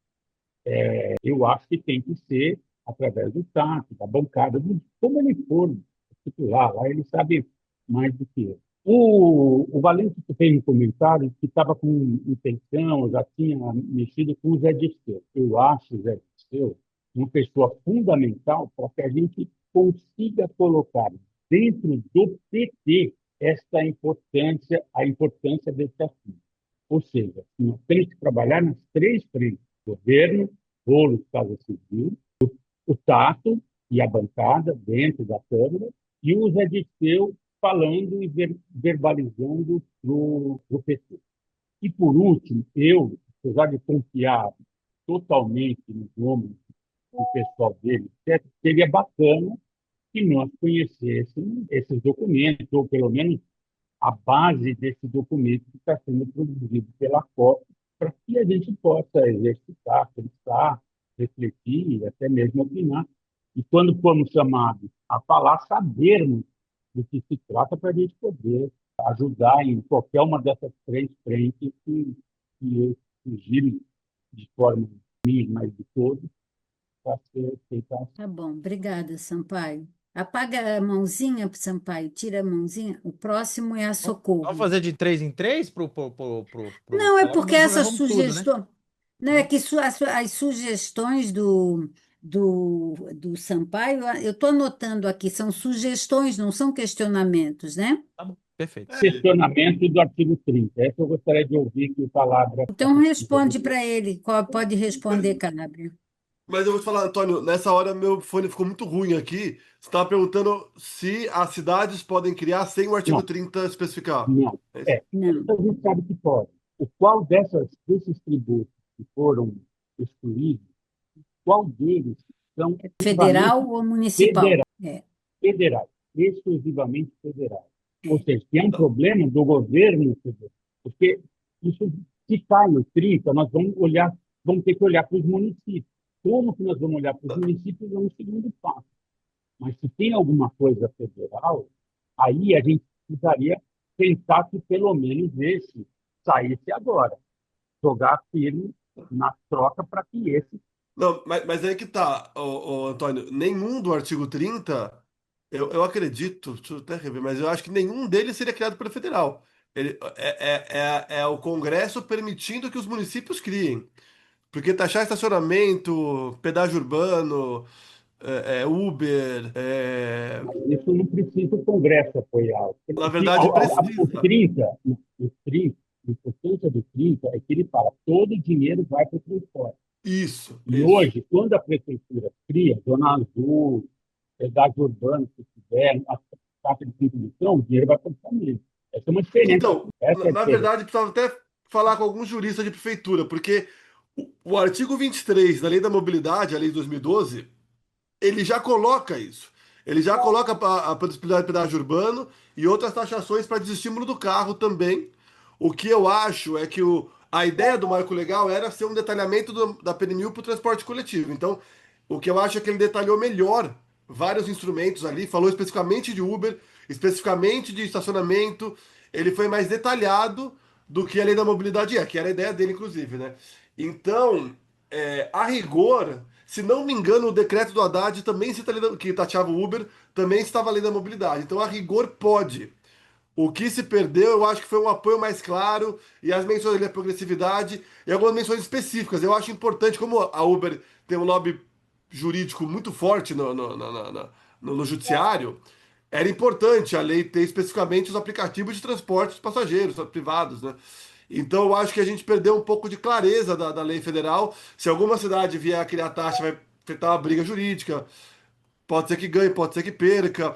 eu acho que tem que ser através do TAP, da bancada, como ele for titular, lá ele sabe mais do que eu. O Valente fez um comentário que estava com intenção, já tinha mexido com o Zé Dirceu. Eu acho o Zé Dirceu uma pessoa fundamental para que a gente consiga colocar dentro do PT esta importância, a importância desse assunto. Ou seja, nós temos que trabalhar nas três frentes: governo, Boulos, Casa Civil, o Tato e a bancada dentro da Câmara, e o Zé Dirceu falando e verbalizando para o PT. E, por último, eu, apesar de confiar totalmente nos nomes do pessoal dele, seria bacana que nós conhecêssemos esses documentos, ou pelo menos a base desse documento que está sendo produzido pela COP, para que a gente possa exercitar, pensar, refletir e até mesmo opinar. E quando formos chamados a falar, sabermos do que se trata para a gente poder ajudar em qualquer uma dessas três frentes que eu sugiro de forma mínima de todos, para ser feita. Tá bom, obrigada, Sampaio. Apaga a mãozinha, Sampaio, tira a mãozinha. O próximo é a Vamos Socorro. fazer de 3 em 3 Não, é Agora porque nós essas levamos tudo, né? sugestões. Não, é que as sugestões do Sampaio, eu estou anotando aqui, são sugestões, não são questionamentos, né? Tá bom, perfeito. Questionamento do artigo 30. Essa eu gostaria de ouvir que palavra. Então responde para ele, pode responder, Calabria. Mas eu vou te falar, Antônio, nessa hora meu fone ficou muito ruim aqui. Você estava perguntando se as cidades podem criar sem o artigo Não, 30 especificar. não. É isso? Não. A gente sabe que pode. O qual desses tributos que foram excluídos, qual deles são Federal exclusivamente ou municipal? federais, exclusivamente federais? Ou É. seja, que é um problema do governo federal, porque isso, se cai no 30, nós vamos ter que olhar para os municípios. Como que nós vamos olhar para os municípios é um segundo passo. Mas se tem alguma coisa federal, aí a gente precisaria pensar que pelo menos esse saísse agora, jogar firme na troca para que esse. Não, mas aí que tá, Antônio, nenhum do artigo 30, eu acredito, deixa eu até rever, mas eu acho que nenhum deles seria criado pelo federal. É o Congresso permitindo que os municípios criem. Porque taxar estacionamento, pedágio urbano, Uber, Mas isso não precisa o Congresso apoiar. na O, que- verdade o precisa. 30, o 30, a importância do 30 é que ele fala todo o dinheiro vai para o transporte. Isso, E isso. hoje, quando a prefeitura cria zona azul, pedágio urbano, se tiver, a taxa de contribuição, o dinheiro vai para o orçamento. Essa é uma diferença. Então, Essa na é a na diferença. verdade, precisava até falar com algum jurista de prefeitura, porque o artigo 23 da Lei da Mobilidade, a Lei de 2012, ele já coloca isso. Ele já coloca a possibilidade de pedágio urbano e outras taxações para desestímulo do carro também. O que eu acho é que a ideia do marco legal era ser um detalhamento da PNMU para o transporte coletivo. Então, o que eu acho é que ele detalhou melhor vários instrumentos ali, falou especificamente de Uber, especificamente de estacionamento. Ele foi mais detalhado do que a lei da mobilidade que era a ideia dele, inclusive, né? Então, a rigor, se não me engano, o decreto do Haddad também cita que taxava o Uber, também estava a lei da mobilidade. Então, a rigor pode. O que se perdeu, eu acho que foi um apoio mais claro e as menções ali, a progressividade e algumas menções específicas. Eu acho importante, como a Uber tem um lobby jurídico muito forte no judiciário, era importante a lei ter especificamente os aplicativos de transporte de passageiros privados, né? Então eu acho que a gente perdeu um pouco de clareza da lei federal. Se alguma cidade vier a criar taxa, vai enfrentar uma briga jurídica. Pode ser que ganhe, pode ser que perca.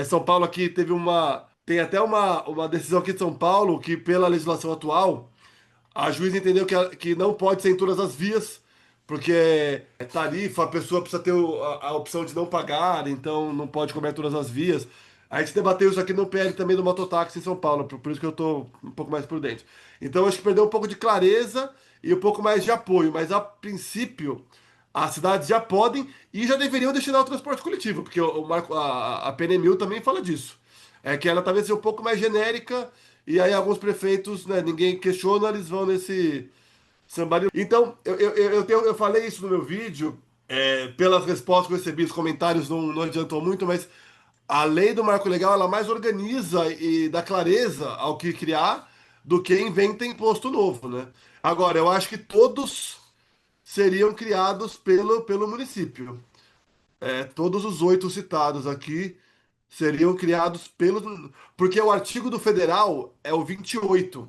São Paulo aqui teve uma. Tem até uma decisão aqui de São Paulo que, pela legislação atual, a juiz entendeu que não pode ser em todas as vias, porque é tarifa, a pessoa precisa ter a opção de não pagar, então não pode cobrar em todas as vias. A gente debateu isso aqui no PL também do mototáxi em São Paulo, por isso que eu estou um pouco mais prudente. Então acho que perdeu um pouco de clareza e um pouco mais de apoio, mas a princípio as cidades já podem e já deveriam destinar ao transporte coletivo, porque a PNMU também fala disso. É que ela talvez seja um pouco mais genérica e aí alguns prefeitos, né, ninguém questiona, eles vão nesse somebody. Então, eu falei isso no meu vídeo, pelas respostas que eu recebi, os comentários não adiantou muito, mas a lei do marco legal, ela mais organiza e dá clareza ao que criar do que inventa imposto novo, né? Agora, eu acho que todos seriam criados pelo município. Todos os 8 citados aqui seriam criados pelo. Porque o artigo do federal é o 28.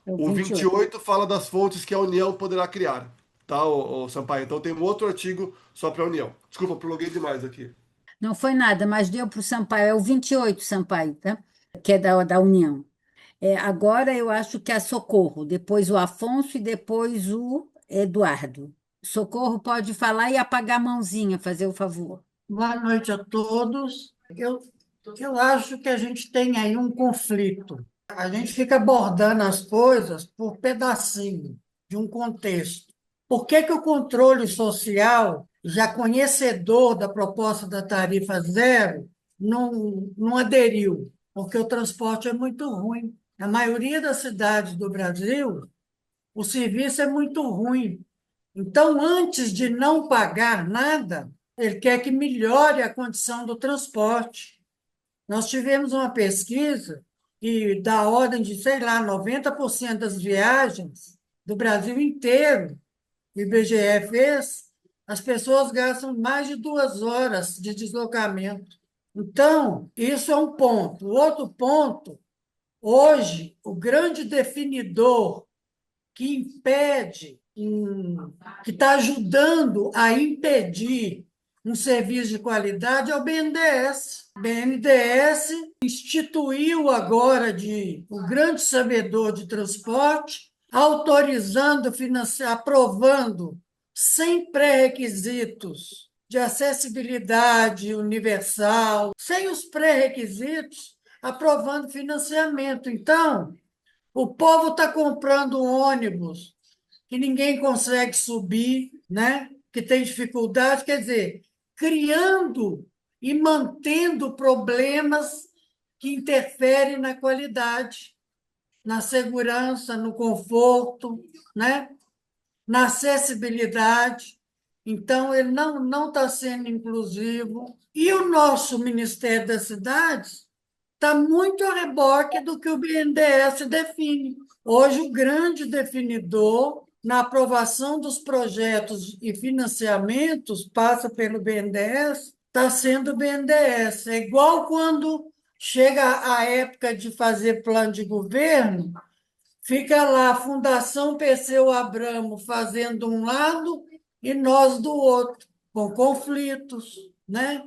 É o O 28. 28 fala das fontes que a União poderá criar, tá, ô Sampaio? Então tem um outro artigo só para a União. Desculpa, prolonguei demais aqui. Não foi nada, mas deu para o Sampaio, é o 28, Sampaio, tá? Que é da União. Agora eu acho que é Socorro, depois o Afonso e depois o Eduardo. Socorro pode falar e apagar a mãozinha, fazer o favor. Boa noite a todos. Eu acho que a gente tem aí um conflito. A gente fica abordando as coisas por pedacinho de um contexto. Por que que o controle social, já conhecedor da proposta da tarifa zero, não aderiu? Porque o transporte é muito ruim. Na maioria das cidades do Brasil, o serviço é muito ruim. Então, antes de não pagar nada, ele quer que melhore a condição do transporte. Nós tivemos uma pesquisa e da ordem de, sei lá, 90% das viagens do Brasil inteiro, o IBGE fez, as pessoas gastam mais de 2 horas de deslocamento. Então, isso é um ponto. O outro ponto, hoje, o grande definidor que impede, que está ajudando a impedir um serviço de qualidade é o BNDES. O BNDES instituiu agora o grande sabedor de transporte, autorizando, aprovando, sem pré-requisitos de acessibilidade universal, sem os pré-requisitos, aprovando financiamento. Então, o povo está comprando um ônibus que ninguém consegue subir, né? Que tem dificuldade, quer dizer, criando e mantendo problemas que interferem na qualidade, na segurança, no conforto, né? Na acessibilidade. Então, ele não está sendo inclusivo. E o nosso Ministério das Cidades está muito a reboque do que o BNDES define. Hoje, o grande definidor na aprovação dos projetos e financiamentos passa pelo BNDES, está sendo o BNDES. É igual quando chega a época de fazer plano de governo, fica lá a Fundação Perseu Abramo fazendo um lado e nós do outro, com conflitos, né?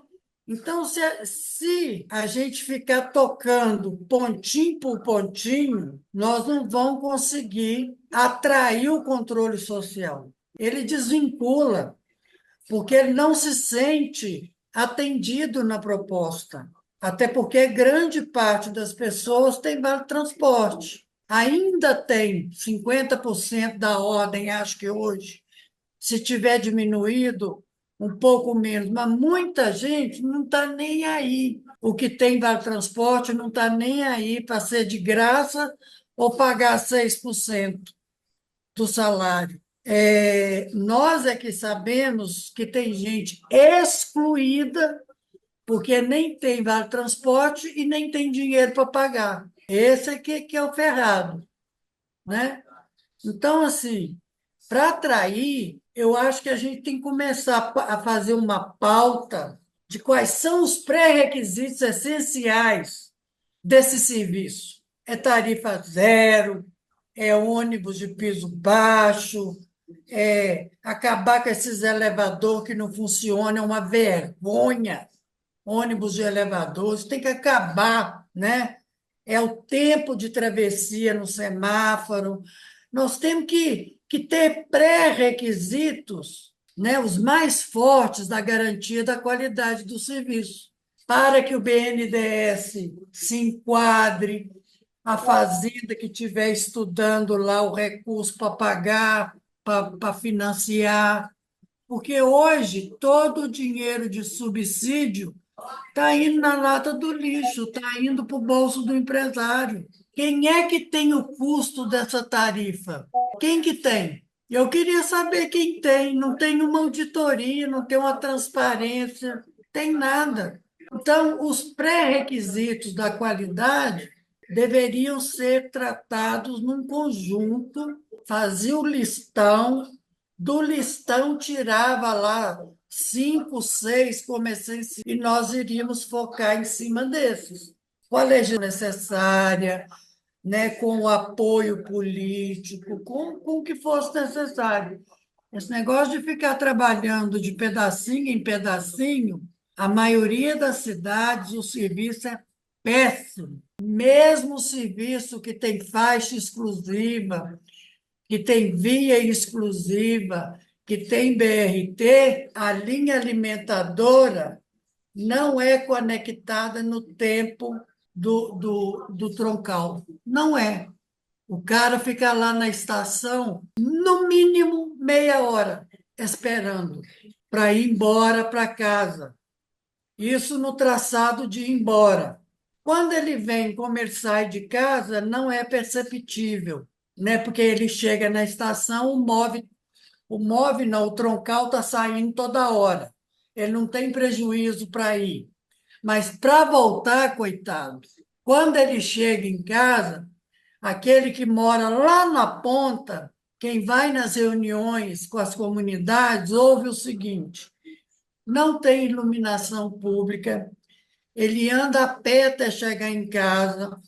Então, se a gente ficar tocando pontinho por pontinho, nós não vamos conseguir atrair o controle social. Ele desvincula, porque ele não se sente atendido na proposta. Até porque grande parte das pessoas tem vale transporte. Ainda tem 50% da ordem, acho que hoje, se tiver diminuído, um pouco menos, mas muita gente não está nem aí. O que tem vale transporte não está nem aí para ser de graça ou pagar 6% do salário. Nós é que sabemos que tem gente excluída porque nem tem vale transporte e nem tem dinheiro para pagar. Esse é que é o ferrado, né? Então, assim, para atrair, eu acho que a gente tem que começar a fazer uma pauta de quais são os pré-requisitos essenciais desse serviço. É tarifa zero, é ônibus de piso baixo, é acabar com esses elevadores que não funcionam, é uma vergonha. Ônibus de elevador, isso tem que acabar, né? É o tempo de travessia no semáforo. Nós temos que ter pré-requisitos, né? Os mais fortes da garantia da qualidade do serviço, para que o BNDES se enquadre, a fazenda que estiver estudando lá o recurso para pagar, para financiar, porque hoje todo o dinheiro de subsídio está indo na lata do lixo, está indo para o bolso do empresário. Quem é que tem o custo dessa tarifa? Quem que tem? Eu queria saber quem tem. Não tem uma auditoria, não tem uma transparência, não tem nada. Então, os pré-requisitos da qualidade deveriam ser tratados num conjunto, fazia o listão, do listão tirava lá 5, 6 comerciantes e nós iríamos focar em cima desses. Com a legislação necessária, né, com o apoio político, com o que fosse necessário. Esse negócio de ficar trabalhando de pedacinho em pedacinho, a maioria das cidades, o serviço é péssimo. Mesmo o serviço que tem faixa exclusiva, que tem via exclusiva, que tem BRT, a linha alimentadora não é conectada no tempo do troncal. Não é. O cara fica lá na estação, no mínimo meia hora, esperando para ir embora para casa. Isso no traçado de ir embora. Quando ele vem começar de casa, não é perceptível, né? Porque ele chega na estação, O MOV não, o troncal está saindo toda hora. Ele não tem prejuízo para ir. Mas para voltar, coitado, quando ele chega em casa, aquele que mora lá na ponta, quem vai nas reuniões com as comunidades, ouve o seguinte: não tem iluminação pública, ele anda a pé até chegar em casa,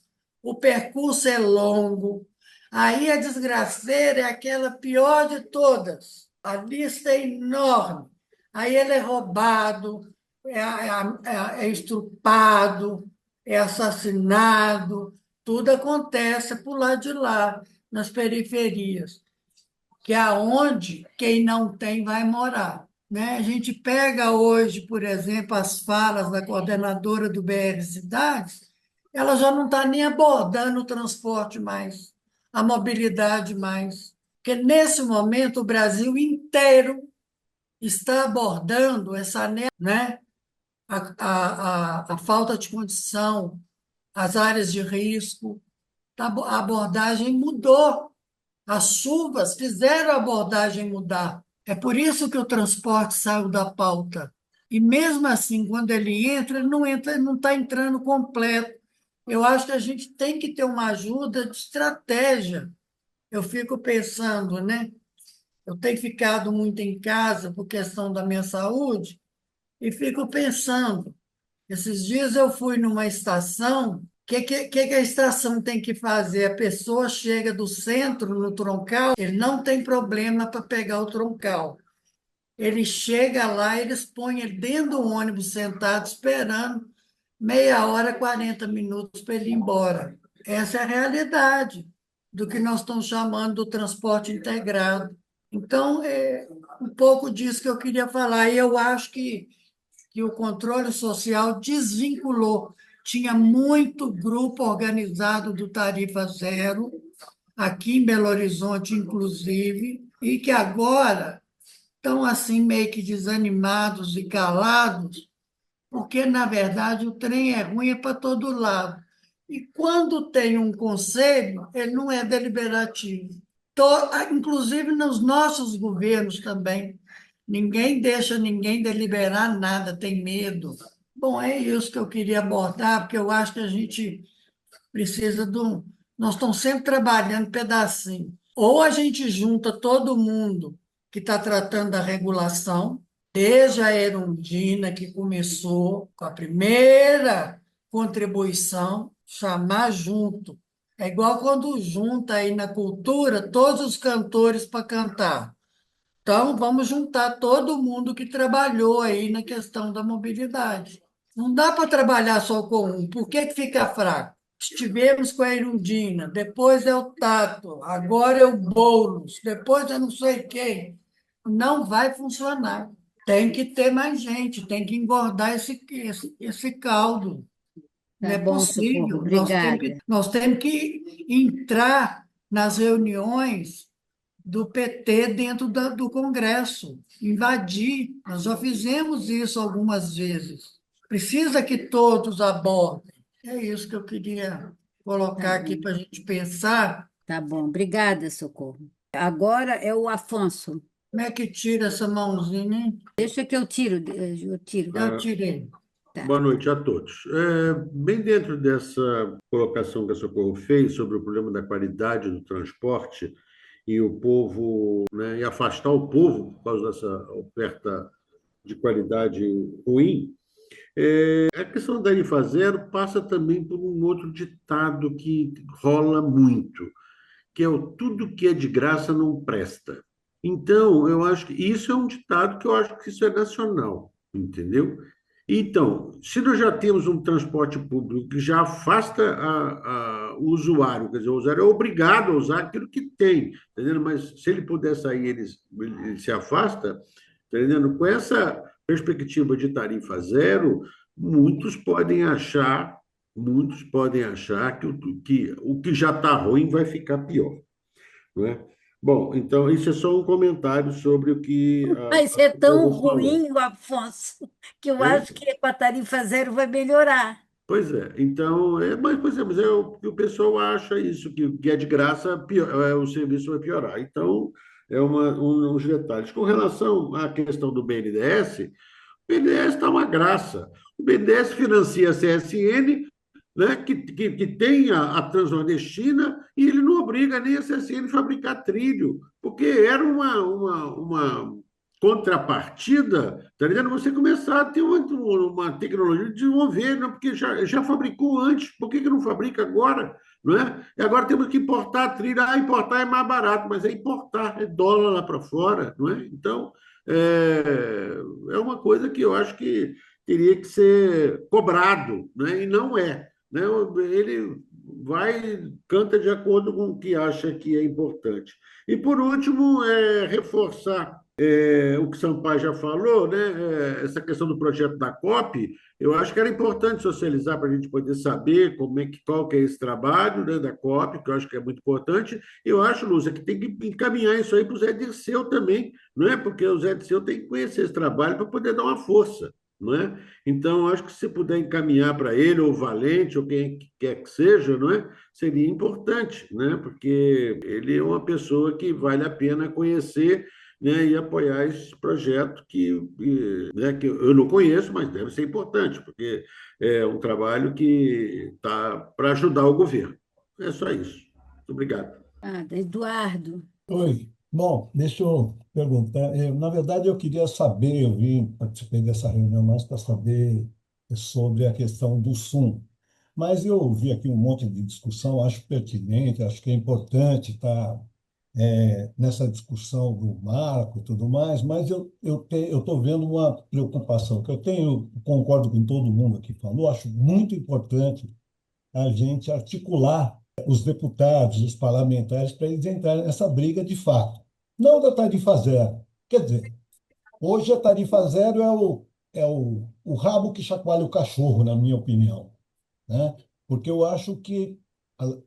o percurso é longo, aí a desgraceira é aquela pior de todas, a lista é enorme. Aí ele é roubado, é estrupado, é assassinado, tudo acontece por lá de lá, nas periferias, que é aonde quem não tem vai morar. Né? A gente pega hoje, por exemplo, as falas da coordenadora do BR Cidades, ela já não está nem abordando o transporte mais, a mobilidade mais. Porque, nesse momento, o Brasil inteiro está abordando essa, né? A falta de condição, as áreas de risco. A abordagem mudou. As chuvas fizeram a abordagem mudar. É por isso que o transporte saiu da pauta. E mesmo assim, quando ele não está entrando completo. Eu acho que a gente tem que ter uma ajuda de estratégia. Eu fico pensando, né? Eu tenho ficado muito em casa por questão da minha saúde e fico pensando. Esses dias eu fui numa estação. O que a estação tem que fazer? A pessoa chega do centro no troncal, ele não tem problema para pegar o troncal. Ele chega lá, eles põem ele dentro do ônibus sentado, esperando meia hora, 40 minutos para ele ir embora. Essa é a realidade do que nós estamos chamando do transporte integrado. Então, é um pouco disso que eu queria falar. E eu acho que o controle social desvinculou. Tinha muito grupo organizado do Tarifa Zero, aqui em Belo Horizonte, inclusive, e que agora estão assim meio que desanimados e calados, porque, na verdade, o trem é ruim para todo lado. E quando tem um conselho, ele não é deliberativo. Inclusive nos nossos governos também. Ninguém deixa ninguém deliberar nada, tem medo. Bom, é isso que eu queria abordar, porque eu acho que a gente precisa de um. Nós estamos sempre trabalhando pedacinho. Ou a gente junta todo mundo que está tratando da regulação, desde a Erundina, que começou com a primeira contribuição, chamar junto. É igual quando junta aí na cultura todos os cantores para cantar. Então, vamos juntar todo mundo que trabalhou aí na questão da mobilidade. Não dá para trabalhar só com um. Por que que fica fraco? Estivemos com a Erundina, depois é o Tato, agora é o Boulos, depois é não sei quem. Não vai funcionar. Tem que ter mais gente, tem que engordar esse caldo. Não Tá é bom, Socorro, possível. obrigada. Nós temos que entrar nas reuniões do PT dentro do Congresso, invadir. Nós já fizemos isso algumas vezes. Precisa que todos abordem. É isso que eu queria Tá colocar aqui bom, para a gente pensar. tá bom, obrigada, Socorro. Agora é o Afonso. Como é que tira essa mãozinha, hein? Deixa que eu tiro. Eu tirei. Tá. Boa noite a todos. Bem dentro dessa colocação que a Socorro fez sobre o problema da qualidade do transporte e o povo, né, e afastar o povo por causa dessa oferta de qualidade ruim, a questão da tarifa zero passa também por um outro ditado que rola muito, que é o tudo que é de graça não presta. Então, eu acho que isso é um ditado que eu acho que isso é nacional, entendeu? Então, se nós já temos um transporte público que já afasta o usuário, quer dizer, o usuário é obrigado a usar aquilo que tem, entendeu? Mas se ele puder sair, ele se afasta, entendeu? Com essa perspectiva de tarifa zero, muitos podem achar que o que já está ruim vai ficar pior, não é? Bom, então isso é só um comentário sobre o que Mas a é tão Socorro falou. ruim, o Afonso, que eu Hein? acho que com a tarifa zero vai melhorar. Pois é, então, mas o que o pessoal acha isso, que é de graça, o serviço vai piorar. Então, uns detalhes. Com relação à questão do BNDES, o BNDES está uma graça. O BNDES financia a CSN, né, que tem a transnordestina, e ele não obriga nem a CSN a fabricar trilho, porque era uma contrapartida, tá ligado? Você começar a ter uma tecnologia de desenvolver, né? Porque já fabricou antes, por que não fabrica agora? Não é? E agora temos que importar a trilha. Ah, importar é mais barato, mas é importar, é dólar lá para fora, não é? Então, é uma coisa que eu acho que teria que ser cobrado, né? E não é, né? Ele canta de acordo com o que acha que é importante. E, por último, reforçar o que Sampaio já falou, né? Essa questão do projeto da COP, eu acho que era importante socializar para a gente poder saber qual que é esse trabalho, né, da COP, que eu acho que é muito importante. Eu acho, Lúcia, que tem que encaminhar isso aí para o Zé Dirceu também, não é? Porque o Zé Dirceu tem que conhecer esse trabalho para poder dar uma força, não é? Então, acho que se puder encaminhar para ele, ou o Valente, ou quem quer que seja, não é? Seria importante, né? Porque ele é uma pessoa que vale a pena conhecer, né, e apoiar esse projeto né, que eu não conheço, mas deve ser importante, porque é um trabalho que está para ajudar o governo. É só isso. Muito obrigado. Eduardo. Oi. Bom, deixa eu perguntar. Na verdade, eu queria saber, eu participei dessa reunião mais para saber sobre a questão do SUM. Mas eu ouvi aqui um monte de discussão, acho pertinente, acho que é importante estar nessa discussão do marco e tudo mais, mas eu estou vendo uma preocupação que eu tenho, concordo com todo mundo aqui falou, acho muito importante a gente articular os deputados, os parlamentares, para eles entrarem nessa briga de fato. Não da tarifa zero. Quer dizer, hoje a tarifa zero é o rabo que chacoalha o cachorro, na minha opinião, né? Porque eu acho que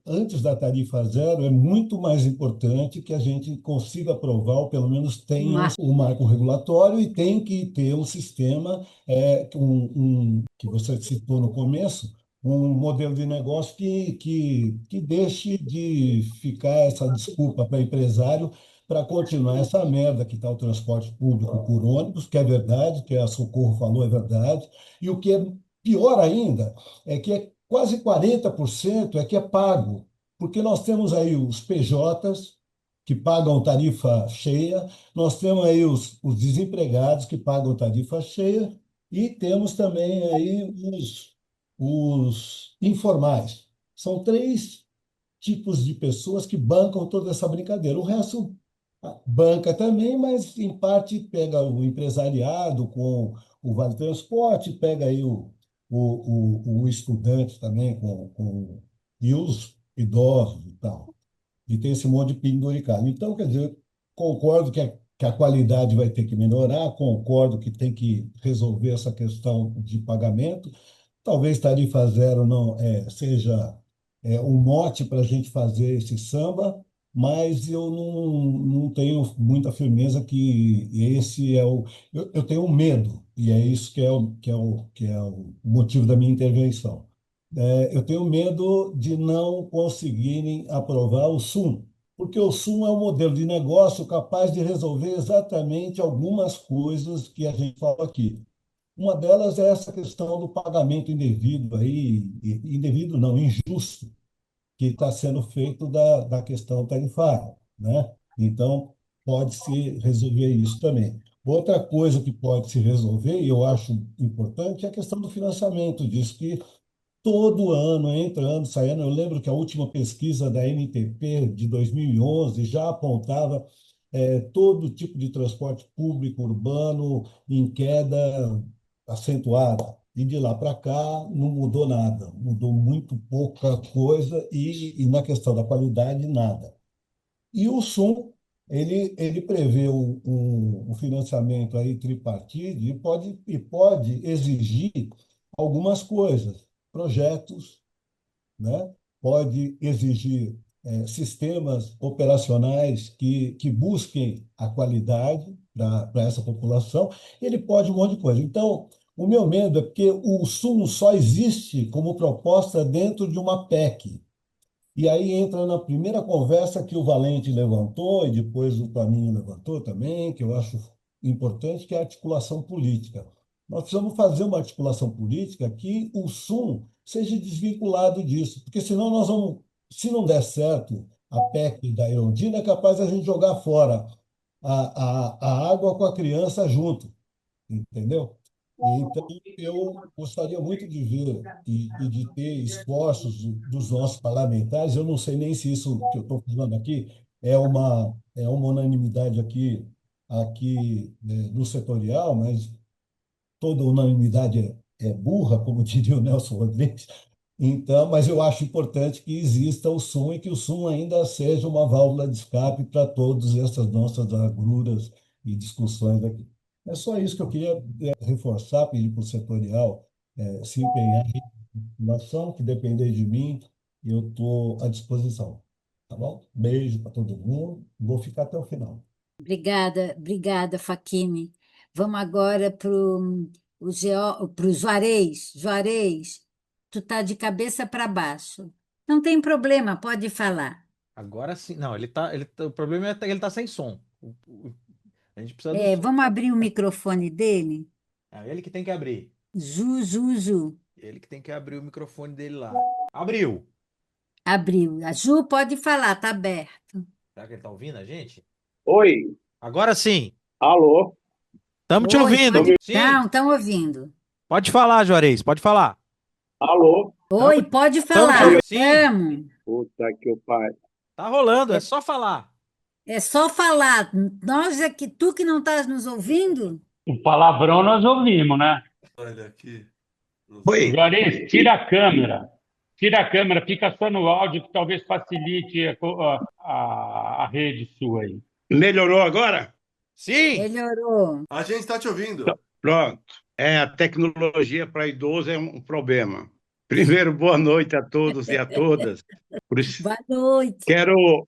antes da tarifa zero é muito mais importante que a gente consiga aprovar, ou pelo menos tenha o marco regulatório, e tem que ter um sistema que você citou no começo, um modelo de negócio que deixe de ficar essa desculpa para empresário para continuar essa merda que está o transporte público por ônibus, que é verdade, que a Socorro falou é verdade, e o que é pior ainda é que quase 40% é que é pago, porque nós temos aí os PJs que pagam tarifa cheia, nós temos aí os desempregados que pagam tarifa cheia e temos também aí os informais. São três tipos de pessoas que bancam toda essa brincadeira. O resto banca também, mas em parte pega o empresariado com o Vale Transporte, pega aí o estudante também e os idosos e tal. E tem esse monte de penduricalho. Então, quer dizer, concordo que a qualidade vai ter que melhorar, concordo que tem que resolver essa questão de pagamento. Talvez tarifa zero não seja um mote para a gente fazer esse samba, mas eu não tenho muita firmeza que esse é o. Eu tenho medo, e é isso que é o motivo da minha intervenção. Eu tenho medo de não conseguirem aprovar o SUM, porque o SUM é um modelo de negócio capaz de resolver exatamente algumas coisas que a gente fala aqui. Uma delas é essa questão do pagamento indevido aí, indevido não, injusto, que está sendo feito da questão tarifária, né? Então, pode-se resolver isso também. Outra coisa que pode se resolver, e eu acho importante, é a questão do financiamento. Diz que todo ano, entrando, saindo, eu lembro que a última pesquisa da NTP de 2011 já apontava todo tipo de transporte público urbano em queda acentuada. E de lá para cá não mudou nada, mudou muito pouca coisa e na questão da qualidade, nada. E o SUM, ele prevê um financiamento aí tripartido e pode exigir algumas coisas, projetos, né? Pode exigir sistemas operacionais que busquem a qualidade para essa população, ele pode um monte de coisa. Então, o meu medo é porque o SUM só existe como proposta dentro de uma PEC. E aí entra na primeira conversa que o Valente levantou, e depois o Paninho levantou também, que eu acho importante, que é a articulação política. Nós precisamos fazer uma articulação política que o Sum seja desvinculado disso, porque senão nós vamos, se não der certo a PEC da Erundina, é capaz a gente jogar fora a água com a criança junto, entendeu? Então, eu gostaria muito de ver e de ter esforços dos nossos parlamentares. Eu não sei nem se isso que eu estou falando aqui é uma unanimidade aqui no setorial, mas toda unanimidade é burra, como diria o Nelson Rodrigues. Então, mas eu acho importante que exista o SUM e que o SUM ainda seja uma válvula de escape para todas essas nossas agruras e discussões aqui. É só isso que eu queria reforçar, pedir para o setorial se empenhar na ação, que depender de mim, eu estou à disposição. Tá bom? Beijo para todo mundo. Vou ficar até o final. Obrigada, Facchini. Vamos agora para o Juarez. Juarez, tu tá de cabeça para baixo. Não tem problema, pode falar. Agora sim. Não, o problema é que ele tá sem som. A gente precisa do som. Vamos abrir o microfone dele? É ele que tem que abrir. Ju. Ele que tem que abrir o microfone dele lá. Abriu. Abriu. A Ju pode falar, tá aberto. Será que ele tá ouvindo a gente? Oi, Agora sim. alô? Estamos te Oi, ouvindo. Sim. Não, estão ouvindo. Pode falar, Juarez. Pode falar. Alô? Oi, pode Tamo falar. te ouvindo. Sim. Tamo. Puta que o pai. Tá rolando, é só falar. É só falar. Nós é que tu que não estás nos ouvindo? O palavrão nós ouvimos, né? Olha aqui. Oi, Juarez, tira a câmera. Tira a câmera, fica só no áudio, que talvez facilite a rede sua aí. melhorou agora? Sim. Melhorou. A gente está te ouvindo. Pronto. A tecnologia para idoso é um problema. Primeiro, boa noite a todos e a todas. Por isso, Boa noite.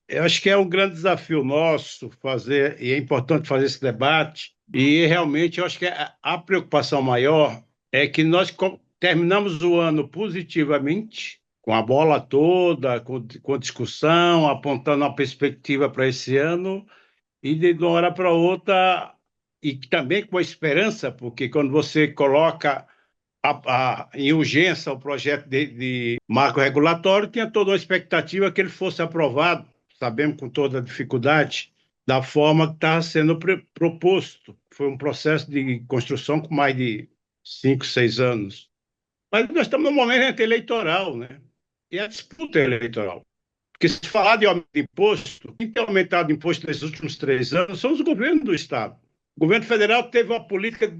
eu acho que é um grande desafio nosso fazer, e é importante fazer esse debate, e realmente eu acho que a preocupação maior é que nós terminamos o ano positivamente, com a bola toda, com discussão, apontando uma perspectiva para esse ano, e de uma hora para outra, e também com a esperança, porque quando você coloca em urgência o projeto de marco regulatório, tinha toda uma expectativa que ele fosse aprovado, sabemos com toda a dificuldade, da forma que estava sendo proposto. Foi um processo de construção com mais de 5, 6 anos. Mas nós estamos num momento eleitoral, né? E a disputa é eleitoral. Porque se falar de aumento de imposto, quem tem aumentado o imposto nesses últimos 3 anos são os governos do Estado. O governo federal teve uma política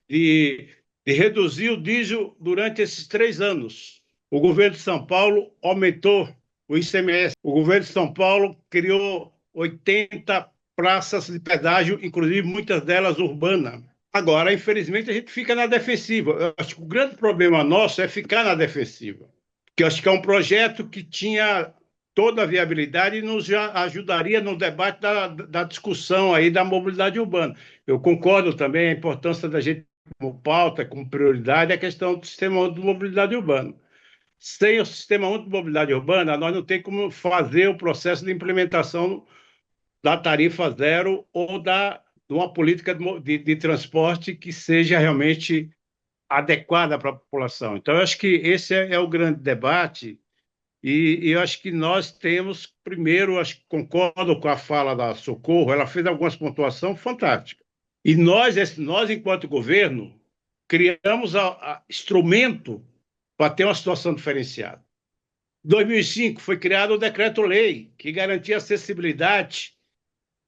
de reduzir o diesel durante esses 3 anos. O governo de São Paulo aumentou o ICMS. O governo de São Paulo criou 80 praças de pedágio, inclusive muitas delas urbanas. Agora, infelizmente, a gente fica na defensiva. Eu acho que o grande problema nosso é ficar na defensiva. Porque eu acho que é um projeto que tinha toda a viabilidade e nos ajudaria no debate da discussão aí da mobilidade urbana. Eu concordo também a importância da gente, como pauta, como prioridade, a questão do sistema único de mobilidade urbana. Sem o sistema único de mobilidade urbana, nós não temos como fazer o processo de implementação da tarifa zero ou de uma política de transporte que seja realmente adequada para a população. Então, eu acho que esse é o grande debate. E eu acho que nós temos, primeiro, acho que concordo com a fala da Socorro, ela fez algumas pontuações fantásticas. E nós, enquanto governo, criamos instrumento para ter uma situação diferenciada. Em 2005, foi criado o Decreto-Lei, que garantia acessibilidade,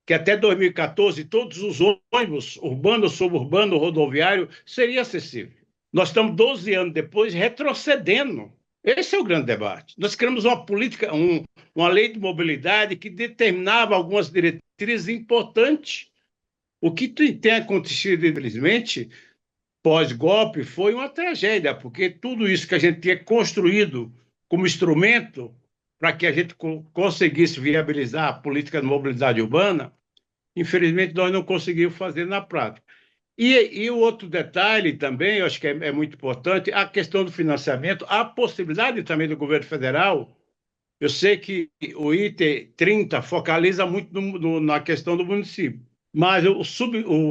que até 2014 todos os ônibus, urbano, suburbano, rodoviário, seria acessível. Nós estamos 12 anos depois retrocedendo. Esse é o grande debate. Nós criamos uma política, uma lei de mobilidade que determinava algumas diretrizes importantes. O que tem acontecido, infelizmente, pós-golpe, foi uma tragédia, porque tudo isso que a gente tinha construído como instrumento para que a gente conseguisse viabilizar a política de mobilidade urbana, infelizmente nós não conseguimos fazer na prática. E o outro detalhe também, eu acho que é muito importante, a questão do financiamento, a possibilidade também do governo federal. Eu sei que o item 30 focaliza muito na questão do município, mas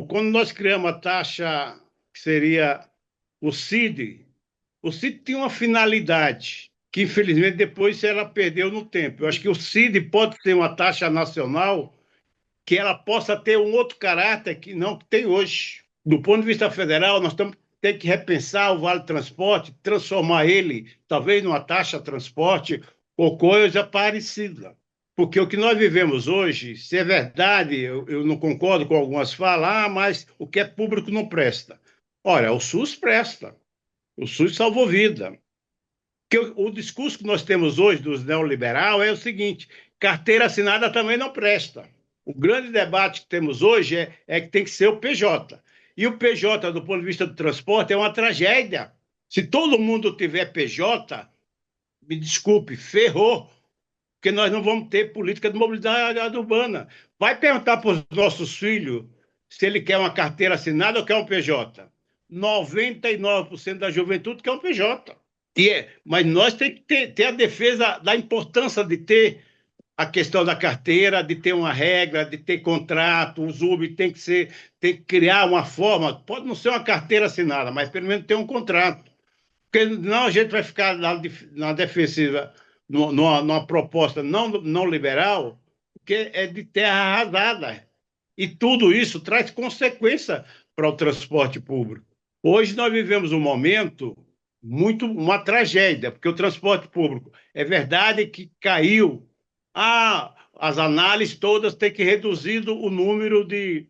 quando nós criamos a taxa, que seria o CID, o CID tinha uma finalidade, que infelizmente depois ela perdeu no tempo. Eu acho que o CID pode ter uma taxa nacional que ela possa ter um outro caráter que não tem hoje. Do ponto de vista federal, nós temos que repensar o Vale Transporte, transformar ele, talvez, numa taxa de transporte ou coisa parecida. Porque o que nós vivemos hoje, se é verdade, eu não concordo com algumas falas, mas o que é público não presta. Olha, o SUS presta. O SUS salvou vida. Porque o discurso que nós temos hoje dos neoliberal é o seguinte: carteira assinada também não presta. O grande debate que temos hoje é que tem que ser o PJ. E o PJ, do ponto de vista do transporte, é uma tragédia. Se todo mundo tiver PJ, me desculpe, ferrou, porque nós não vamos ter política de mobilidade urbana. Vai perguntar para os nossos filhos se ele quer uma carteira assinada ou quer um PJ. 99% da juventude quer um PJ. Mas nós temos que ter a defesa da importância de ter a questão da carteira, de ter uma regra, de ter contrato. O ZUB tem que criar uma forma, pode não ser uma carteira assinada, mas pelo menos ter um contrato. Porque não a gente vai ficar na defensiva, numa proposta não liberal, porque é de terra arrasada. E tudo isso traz consequência para o transporte público. Hoje nós vivemos um momento uma tragédia, porque o transporte público é verdade que caiu. As análises todas têm que reduzir o número de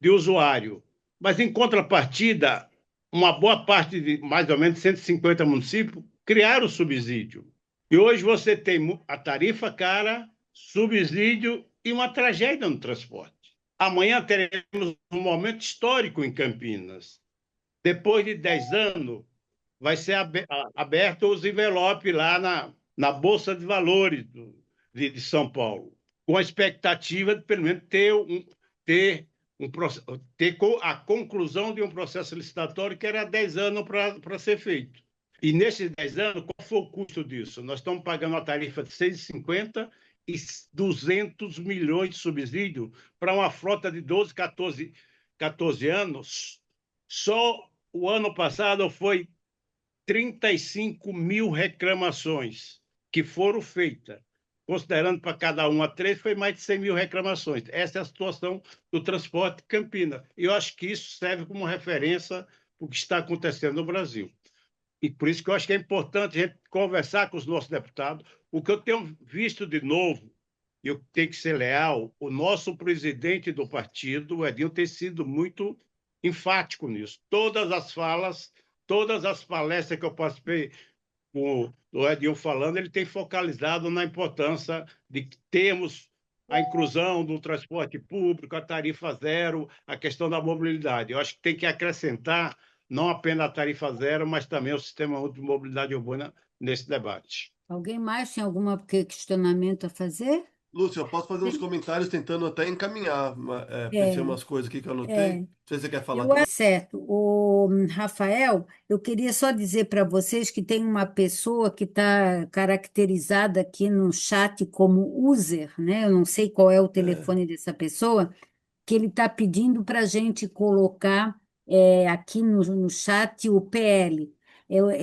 usuário. Mas, em contrapartida, uma boa parte de mais ou menos 150 municípios criaram o subsídio. E hoje você tem a tarifa cara, subsídio e uma tragédia no transporte. Amanhã teremos um momento histórico em Campinas. Depois de 10 anos, vai ser aberto os envelopes lá na Bolsa de Valores de São Paulo, com a expectativa de, pelo menos, ter a conclusão de um processo licitatório que era 10 anos para ser feito. E nesses 10 anos, qual foi o custo disso? Nós estamos pagando uma tarifa de 6,50 e 200 milhões de subsídio para uma frota de 12, 14 anos. Só o ano passado foi 35 mil reclamações que foram feitas. Considerando para cada uma 3, foi mais de 100 mil reclamações. Essa é a situação do transporte de Campinas. E eu acho que isso serve como referência para o que está acontecendo no Brasil. E por isso que eu acho que é importante a gente conversar com os nossos deputados. O que eu tenho visto de novo, e eu tenho que ser leal, o nosso presidente do partido, o Edinho, tem sido muito enfático nisso. Todas as falas, todas as palestras que eu participei com o Edinho falando, ele tem focalizado na importância de termos a inclusão do transporte público, a tarifa zero, a questão da mobilidade. Eu acho que tem que acrescentar não apenas a tarifa zero, mas também o sistema único de mobilidade urbana nesse debate. Alguém mais tem algum questionamento a fazer? Lúcia, eu posso fazer uns comentários tentando até encaminhar. Pensei umas coisas aqui que eu anotei. Não sei se você quer falar também. Certo. O Rafael, eu queria só dizer para vocês que tem uma pessoa que está caracterizada aqui no chat como user, né? Eu não sei qual é o telefone dessa pessoa, que ele está pedindo para a gente colocar aqui no chat o PL,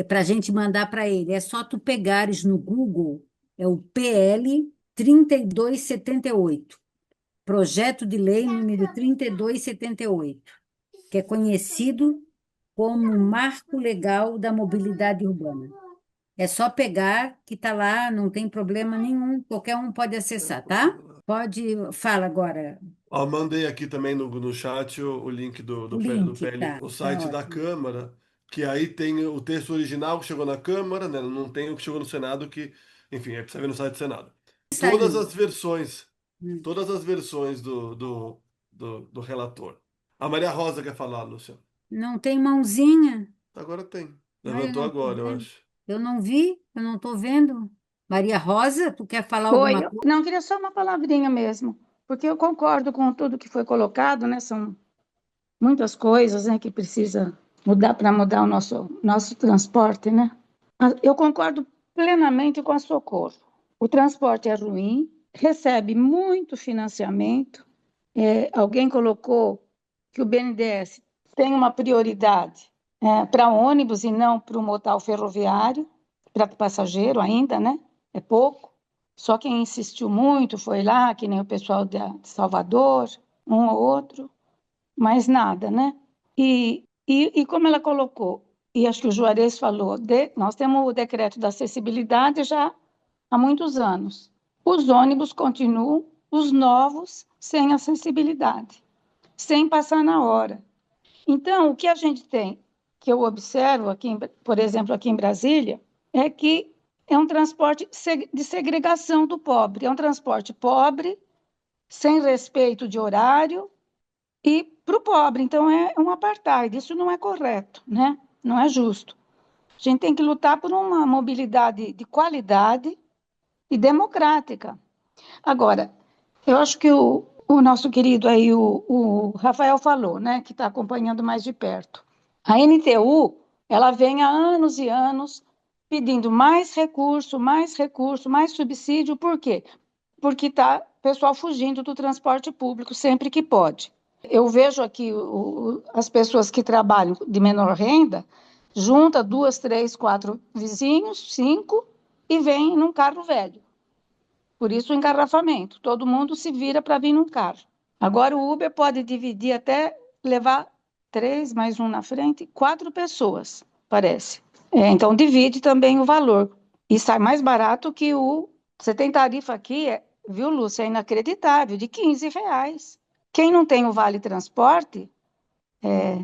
para a gente mandar para ele. É só tu pegares no Google, é o PL 3278, Projeto de Lei número 3278, que é conhecido como Marco Legal da Mobilidade Urbana. É só pegar, que está lá, não tem problema nenhum, qualquer um pode acessar, tá? Fala agora. Mandei aqui também no chat o link do PL, tá, o site da Câmara, que aí tem o texto original que chegou na Câmara, né? Não tem o que chegou no Senado, que, enfim, é precisa ver no site do Senado. Todas as versões do relator. A Maria Rosa quer falar, Luciano. Não tem mãozinha? Agora tem. Levantou agora, eu acho. Eu não vi, eu não estou vendo. Maria Rosa, tu quer falar Oi, alguma coisa? não, queria só uma palavrinha mesmo, porque eu concordo com tudo que foi colocado, né? muitas coisas, né, que precisa mudar para mudar o nosso transporte, né? Eu concordo plenamente com a Socorro. O transporte é ruim, recebe muito financiamento. Alguém colocou que o BNDES tem uma prioridade para ônibus e não para o modal ferroviário, para passageiro ainda, né? É pouco. Só quem insistiu muito foi lá, que nem o pessoal de Salvador, um ou outro, mas nada, né? E como ela colocou, e acho que o Juarez falou, nós temos o decreto da acessibilidade já há muitos anos. Os ônibus continuam, os novos, sem acessibilidade, sem passar na hora. Então, o que a gente tem, que eu observo, aqui, por exemplo, aqui em Brasília, é que é um transporte de segregação do pobre. É um transporte pobre, sem respeito de horário, e para o pobre. Então, é um apartheid. Isso não é correto, né? Não é justo. A gente tem que lutar por uma mobilidade de qualidade e democrática. Agora, eu acho que o nosso querido aí, o Rafael falou, né, que está acompanhando mais de perto. A NTU, ela vem há anos e anos pedindo mais recurso, mais subsídio. Por quê? Porque está o pessoal fugindo do transporte público sempre que pode. Eu vejo aqui as pessoas que trabalham de menor renda, junta 2, 3, 4 vizinhos, 5, e vem num carro velho. Por isso o engarrafamento. Todo mundo se vira para vir num carro. Agora o Uber pode dividir até levar 3 mais um na frente, 4 pessoas, parece. Então divide também o valor. E sai mais barato que Você tem tarifa aqui, viu, Lúcia? É inacreditável, de R$ 15. Quem não tem o Vale Transporte, é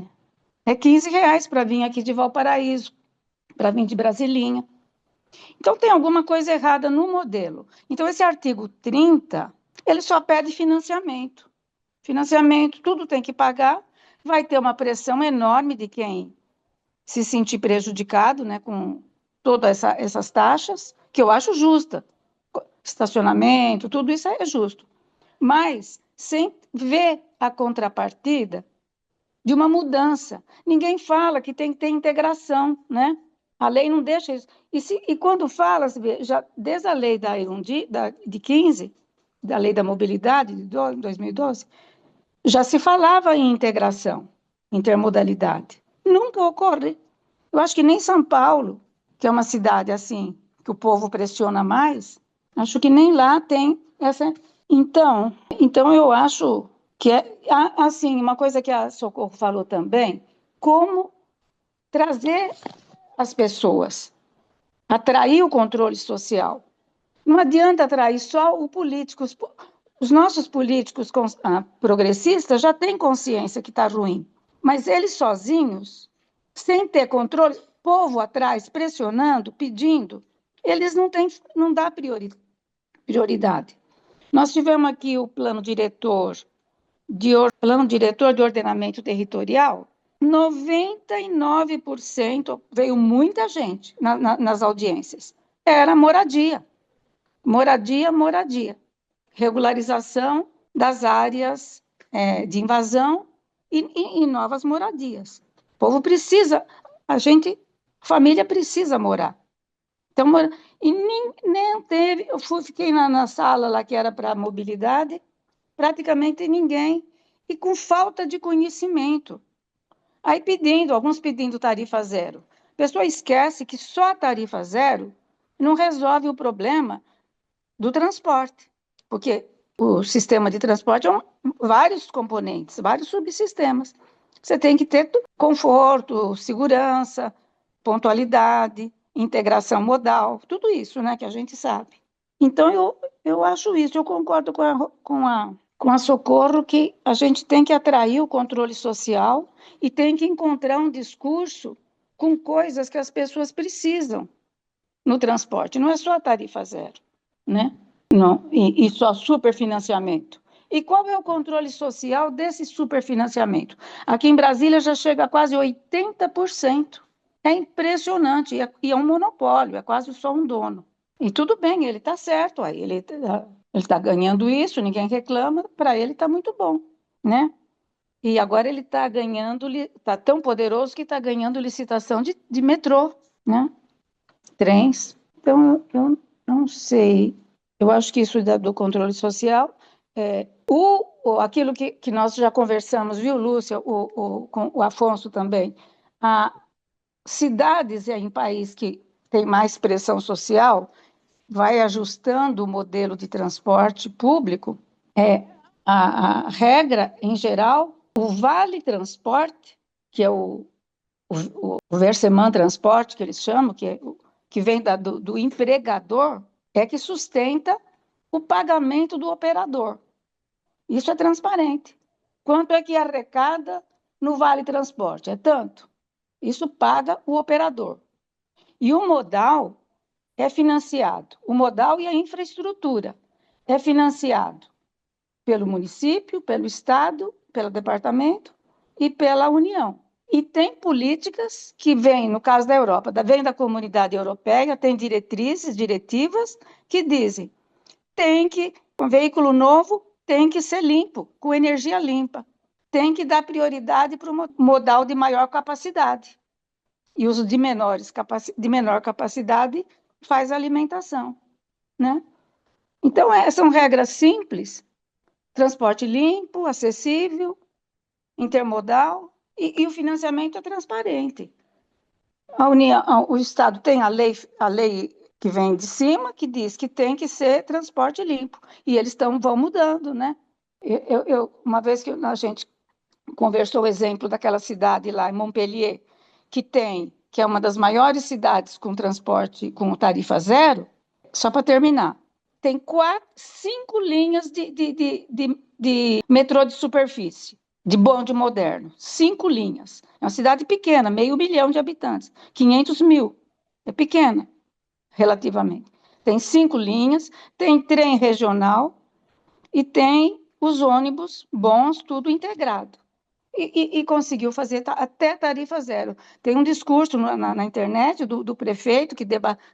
R$ 15 para vir aqui de Valparaíso, para vir de Brasilinha. Então, tem alguma coisa errada no modelo. Então, esse artigo 30, ele só pede financiamento. Financiamento, tudo tem que pagar, vai ter uma pressão enorme de quem se sentir prejudicado, né, com todas essas taxas, que eu acho justa. Estacionamento, tudo isso é justo. Mas, sem ver a contrapartida de uma mudança. Ninguém fala que tem que ter integração, né? A lei não deixa isso. E quando fala, já desde a lei de 15, da lei da mobilidade, de 2012, já se falava em integração, intermodalidade. Nunca ocorre. Eu acho que nem São Paulo, que é uma cidade assim, que o povo pressiona mais, acho que nem lá tem essa. Então eu acho que assim, uma coisa que a Socorro falou também, como trazer as pessoas, atrair o controle social. Não adianta atrair só o político. Os nossos políticos progressistas já têm consciência que está ruim, mas eles sozinhos, sem ter controle, povo atrás, pressionando, pedindo, eles não dão prioridade. Nós tivemos aqui o plano diretor de ordenamento territorial, 99% veio muita gente nas audiências. Era moradia. Regularização das áreas de invasão e novas moradias. O povo precisa, a família precisa morar. Então, e nem teve, fiquei na sala lá que era para mobilidade, praticamente ninguém, e com falta de conhecimento. Aí alguns pedindo tarifa zero. A pessoa esquece que só a tarifa zero não resolve o problema do transporte, porque o sistema de transporte é vários componentes, vários subsistemas. Você tem que ter conforto, segurança, pontualidade, integração modal, tudo isso, né, que a gente sabe. Então, eu acho isso, eu concordo com a Socorro que a gente tem que atrair o controle social e tem que encontrar um discurso com coisas que as pessoas precisam no transporte. Não é só a tarifa zero, né? Não, e só superfinanciamento. E qual é o controle social desse superfinanciamento? Aqui em Brasília já chega a quase 80%. É impressionante, e é um monopólio, é quase só um dono. E tudo bem, ele está certo, aí ele está ganhando isso, ninguém reclama, para ele está muito bom, né? E agora ele está ganhando, está tão poderoso que está ganhando licitação de metrô, né? Trens. Então, eu não sei. Eu acho que isso do controle social, aquilo que nós já conversamos, viu, Lúcia, com o Afonso também, cidades em país que tem mais pressão social, vai ajustando o modelo de transporte público, a regra, em geral, o Vale Transporte, que é o Verseman Transporte, que eles chamam, que vem do empregador, é que sustenta o pagamento do operador. Isso é transparente. Quanto é que arrecada no Vale Transporte? É tanto. Isso paga o operador. E o modal é financiado. O modal e a infraestrutura é financiado pelo município, pelo estado, pelo departamento e pela União. E tem políticas que vêm, no caso da Europa, vem da Comunidade Europeia, tem diretrizes, diretivas que dizem um veículo novo tem que ser limpo, com energia limpa, tem que dar prioridade para o modal de maior capacidade. E os de menor capacidade faz alimentação, né? Então, são regras simples, transporte limpo, acessível, intermodal, e o financiamento é transparente. O Estado tem a lei que vem de cima, que diz que tem que ser transporte limpo, e eles vão mudando, né? Uma vez que a gente conversou o exemplo daquela cidade lá em Montpellier, que é uma das maiores cidades com transporte com tarifa zero, só para terminar, tem 5 linhas de metrô de superfície, de bonde moderno, 5 linhas. É uma cidade pequena, 500 mil de habitantes, 500 mil, é pequena, relativamente. Tem 5 linhas, tem trem regional e tem os ônibus bons, tudo integrado. E conseguiu fazer até tarifa zero. Tem um discurso na internet do prefeito que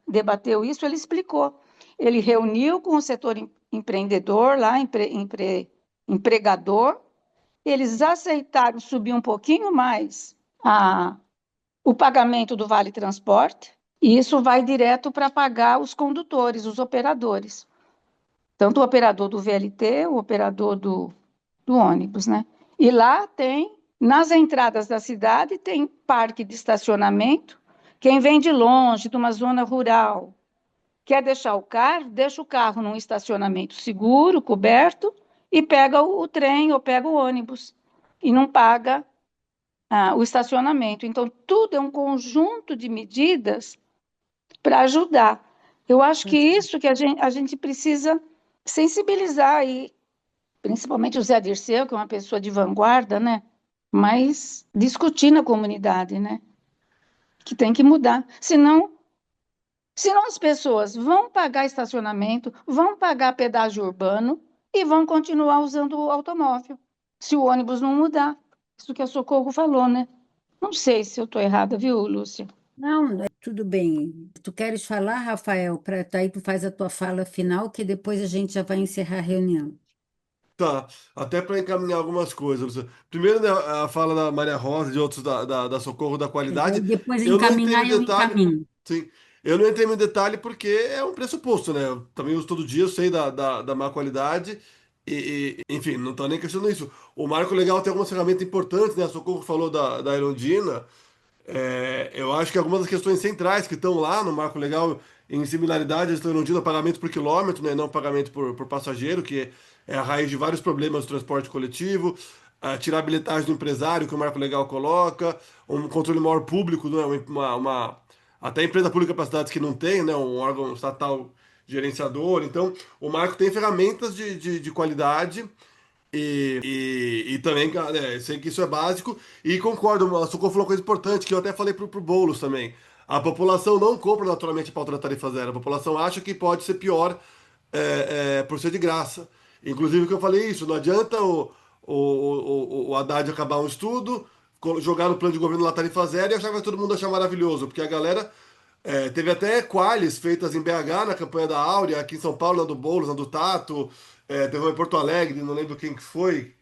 debateu isso, ele explicou. Ele reuniu com o setor empreendedor, lá, empregador, eles aceitaram subir um pouquinho mais o pagamento do Vale Transporte, e isso vai direto para pagar os condutores, os operadores. Tanto o operador do VLT, o operador do ônibus, né? E lá nas entradas da cidade, tem parque de estacionamento. Quem vem de longe, de uma zona rural, quer deixa o carro num estacionamento seguro, coberto, e pega o trem ou pega o ônibus, e não paga o estacionamento. Então, tudo é um conjunto de medidas para ajudar. Eu acho que isso que a gente precisa sensibilizar aí, principalmente o Zé Dirceu, que é uma pessoa de vanguarda, né? Mas discutir na comunidade, né? Que tem que mudar. Senão as pessoas vão pagar estacionamento, vão pagar pedágio urbano e vão continuar usando o automóvel, se o ônibus não mudar. Isso que a Socorro falou, né? Não sei se eu estou errada, viu, Lúcia? Não, tudo bem. Tu queres falar, Rafael? Aí tu faz a tua fala final, que depois a gente já vai encerrar a reunião. Tá, até para encaminhar algumas coisas. Primeiro, né, a fala da Maria Rosa, de outros da Socorro da Daí Qualidade. depois Eu não entrei encaminhar, no eu detalhe, encaminho. sim, eu não entrei no detalhe porque é um pressuposto, né? Eu também uso todo dia, eu sei da má qualidade, enfim, não estou nem questionando isso. O Marco Legal tem algumas ferramentas importantes, né? A Socorro falou da Irondina. Eu acho que algumas das questões centrais que estão lá no Marco Legal, em similaridade, estão no pagamento por quilômetro, né, não pagamento por passageiro, que é a raiz de vários problemas do transporte coletivo, a tirar a bilhetagem do empresário, que o Marco Legal coloca, um controle maior público, né, até empresa pública para cidades que não tem, né, um órgão estatal gerenciador. Então, o Marco tem ferramentas de qualidade. E também, cara, sei que isso é básico e concordo, a Socorro falou uma coisa importante que eu até falei pro Boulos também. A população não compra naturalmente a pauta da tarifa zero. A população acha que pode ser pior por ser de graça. Inclusive, que eu falei isso, não adianta o Haddad acabar um estudo, jogar no plano de governo lá tarifa zero e achar que vai todo mundo achar maravilhoso, porque a galera teve até qualis feitas em BH na campanha da Áurea, aqui em São Paulo, na do Boulos, na do Tato, teve uma em Porto Alegre, não lembro quem que foi,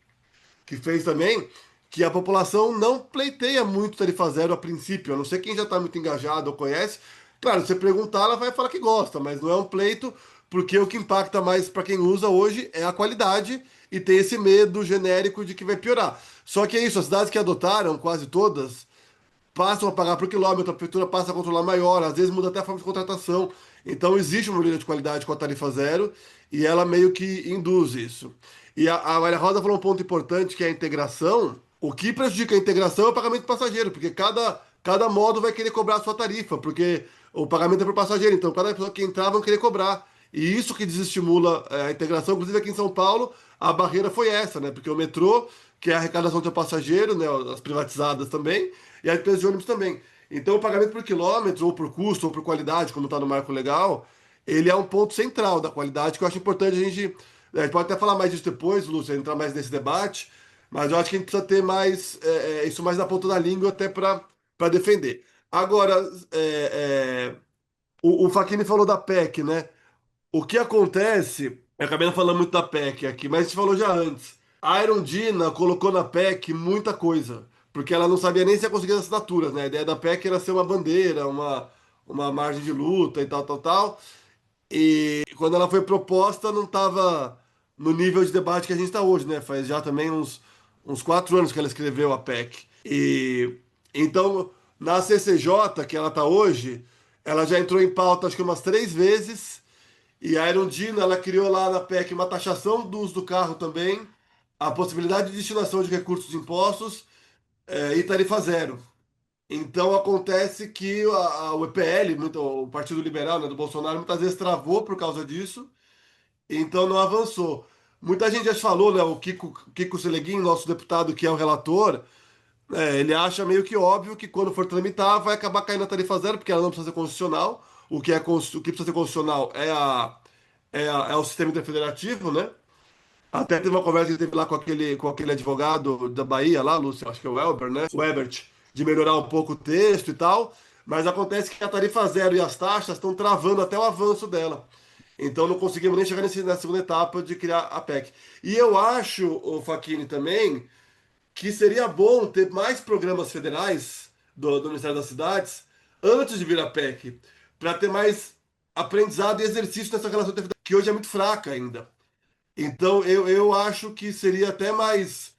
que fez também, que a população não pleiteia muito tarifa zero a princípio, a não ser quem já está muito engajado ou conhece. Claro, se você perguntar, ela vai falar que gosta, mas não é um pleito, porque o que impacta mais para quem usa hoje é a qualidade e tem esse medo genérico de que vai piorar. Só que é isso, as cidades que adotaram, quase todas, passam a pagar por quilômetro, a prefeitura passa a controlar maior, às vezes muda até a forma de contratação. Então existe uma melhoria de qualidade com a tarifa zero e ela meio que induz isso. E a Maria Rosa falou um ponto importante que é a integração. O que prejudica a integração é o pagamento do passageiro, porque cada modo vai querer cobrar a sua tarifa, porque o pagamento é por passageiro, então cada pessoa que entrar vão querer cobrar. E isso que desestimula a integração, inclusive aqui em São Paulo, a barreira foi essa, né? Porque o metrô, que é a arrecadação do passageiro, né? As privatizadas também, e as empresas de ônibus também. Então, o pagamento por quilômetro, ou por custo, ou por qualidade, como está no Marco Legal, ele é um ponto central da qualidade que eu acho importante a gente. A gente pode até falar mais disso depois, Lúcio, entrar mais nesse debate, mas eu acho que a gente precisa ter mais isso mais na ponta da língua até para defender. Agora, o Facchini falou da PEC, né? O que acontece, eu acabei não falando muito da PEC aqui, mas a gente falou já antes. A Erundina colocou na PEC muita coisa, porque ela não sabia nem se ia conseguir as assinaturas, né? A ideia da PEC era ser uma bandeira, uma margem de luta e tal, tal, tal. E quando ela foi proposta, não estava no nível de debate que a gente está hoje, né? Faz já também uns 4 anos que ela escreveu a PEC. E então, na CCJ, que ela está hoje, ela já entrou em pauta acho que umas 3 vezes. E a Erundina, ela criou lá na PEC uma taxação do uso do carro também, a possibilidade de destinação de recursos de impostos e tarifa zero. Então acontece que o EPL, o Partido Liberal, né, do Bolsonaro, muitas vezes travou por causa disso, então não avançou. Muita gente já falou, né, o Kiko Seleguin, nosso deputado que é o relator, ele acha meio que óbvio que quando for tramitar vai acabar caindo a tarifa zero, porque ela não precisa ser constitucional. O que precisa ser constitucional é o sistema interfederativo, né? Até teve uma conversa que teve lá com aquele advogado da Bahia, lá, Lúcio, acho que é o Elber, né? O Ebert, de melhorar um pouco o texto e tal. Mas acontece que a tarifa zero e as taxas estão travando até o avanço dela. Então não conseguimos nem chegar na segunda etapa de criar a PEC. E eu acho, o Facchini, também, que seria bom ter mais programas federais do Ministério das Cidades antes de vir a PEC, para ter mais aprendizado e exercício nessa relação que hoje é muito fraca ainda. Então, eu acho que seria até mais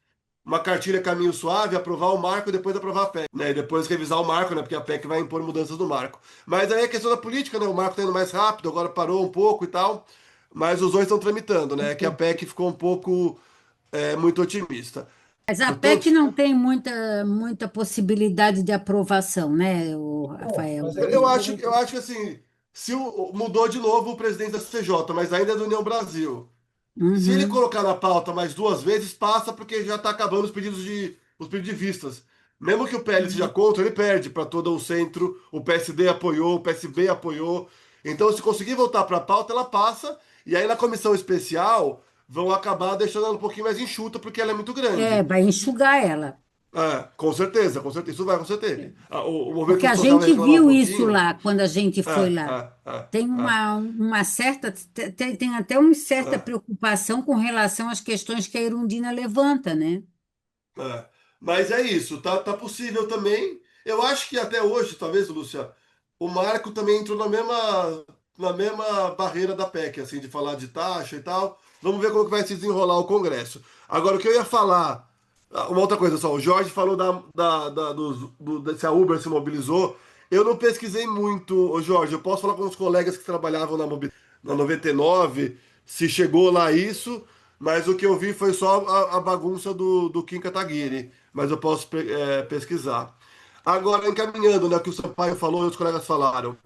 uma cartilha caminho suave, aprovar o marco e depois aprovar a PEC, né? E depois revisar o marco, né? Porque a PEC vai impor mudanças no marco. Mas aí é questão da política, né? O marco está indo mais rápido, agora parou um pouco e tal. Mas os dois estão tramitando, né? Que a PEC ficou um pouco muito otimista. Mas a Portanto, PEC não tem muita possibilidade de aprovação, né, o Bom, Rafael? mas é eu isso que a acho, gente. eu acho que assim, se mudou de novo o presidente da CCJ, mas ainda é do União Brasil. Se ele Uhum. colocar na pauta mais 2 vezes, passa porque já está acabando os pedidos de vistas. Mesmo que o PL seja contra, ele perde para todo o centro. O PSD apoiou, o PSB apoiou. Então, se conseguir voltar para a pauta, ela passa. E aí, na comissão especial, vão acabar deixando ela um pouquinho mais enxuta, porque ela é muito É, grande. vai enxugar ela. Com certeza, com certeza. Isso vai acontecer. O movimento Porque a social vai gente reclamar um viu isso pouquinho. lá, quando a gente É, foi lá. é, é, Tem é. uma certa, tem até uma certa É. preocupação com relação às questões que a Erundina levanta, né? É. Mas é isso, tá possível também. Eu acho que até hoje, talvez, Lúcia, o Marco também entrou na mesma barreira da PEC, assim, de falar de taxa e tal. Vamos ver como que vai se desenrolar o Congresso. Agora, o que eu ia falar, uma outra coisa só, o Jorge falou se a Uber se mobilizou. Eu não pesquisei muito, ô Jorge, eu posso falar com os colegas que trabalhavam na 99, se chegou lá isso. Mas o que eu vi foi só a bagunça do Kim Kataguiri. Mas eu posso pesquisar. Agora, encaminhando, né, o que o Sampaio falou e os colegas falaram.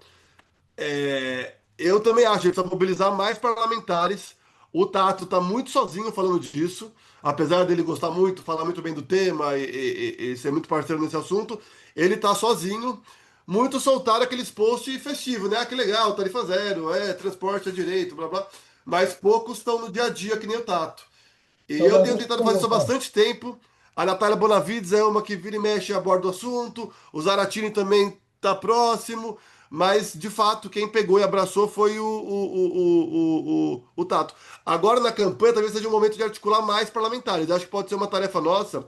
Eu também acho que a gente precisa mobilizar mais parlamentares. O Tato está muito sozinho falando disso. Apesar dele gostar muito, falar muito bem do tema e ser muito parceiro nesse assunto, ele está sozinho. Muitos soltaram aqueles posts festivos, né? Ah, que legal, tarifa zero, transporte é direito, blá blá. Mas poucos estão no dia a dia, que nem o Tato. E Então, eu mas tenho deixa eu tentado fazer isso há colocar. bastante tempo. A Natália Bonavides é uma que vira e mexe e aborda o assunto. O Zaratini também está próximo. Mas, de fato, quem pegou e abraçou foi o Tato. Agora, na campanha, talvez seja um momento de articular mais parlamentares. Acho que pode ser uma tarefa nossa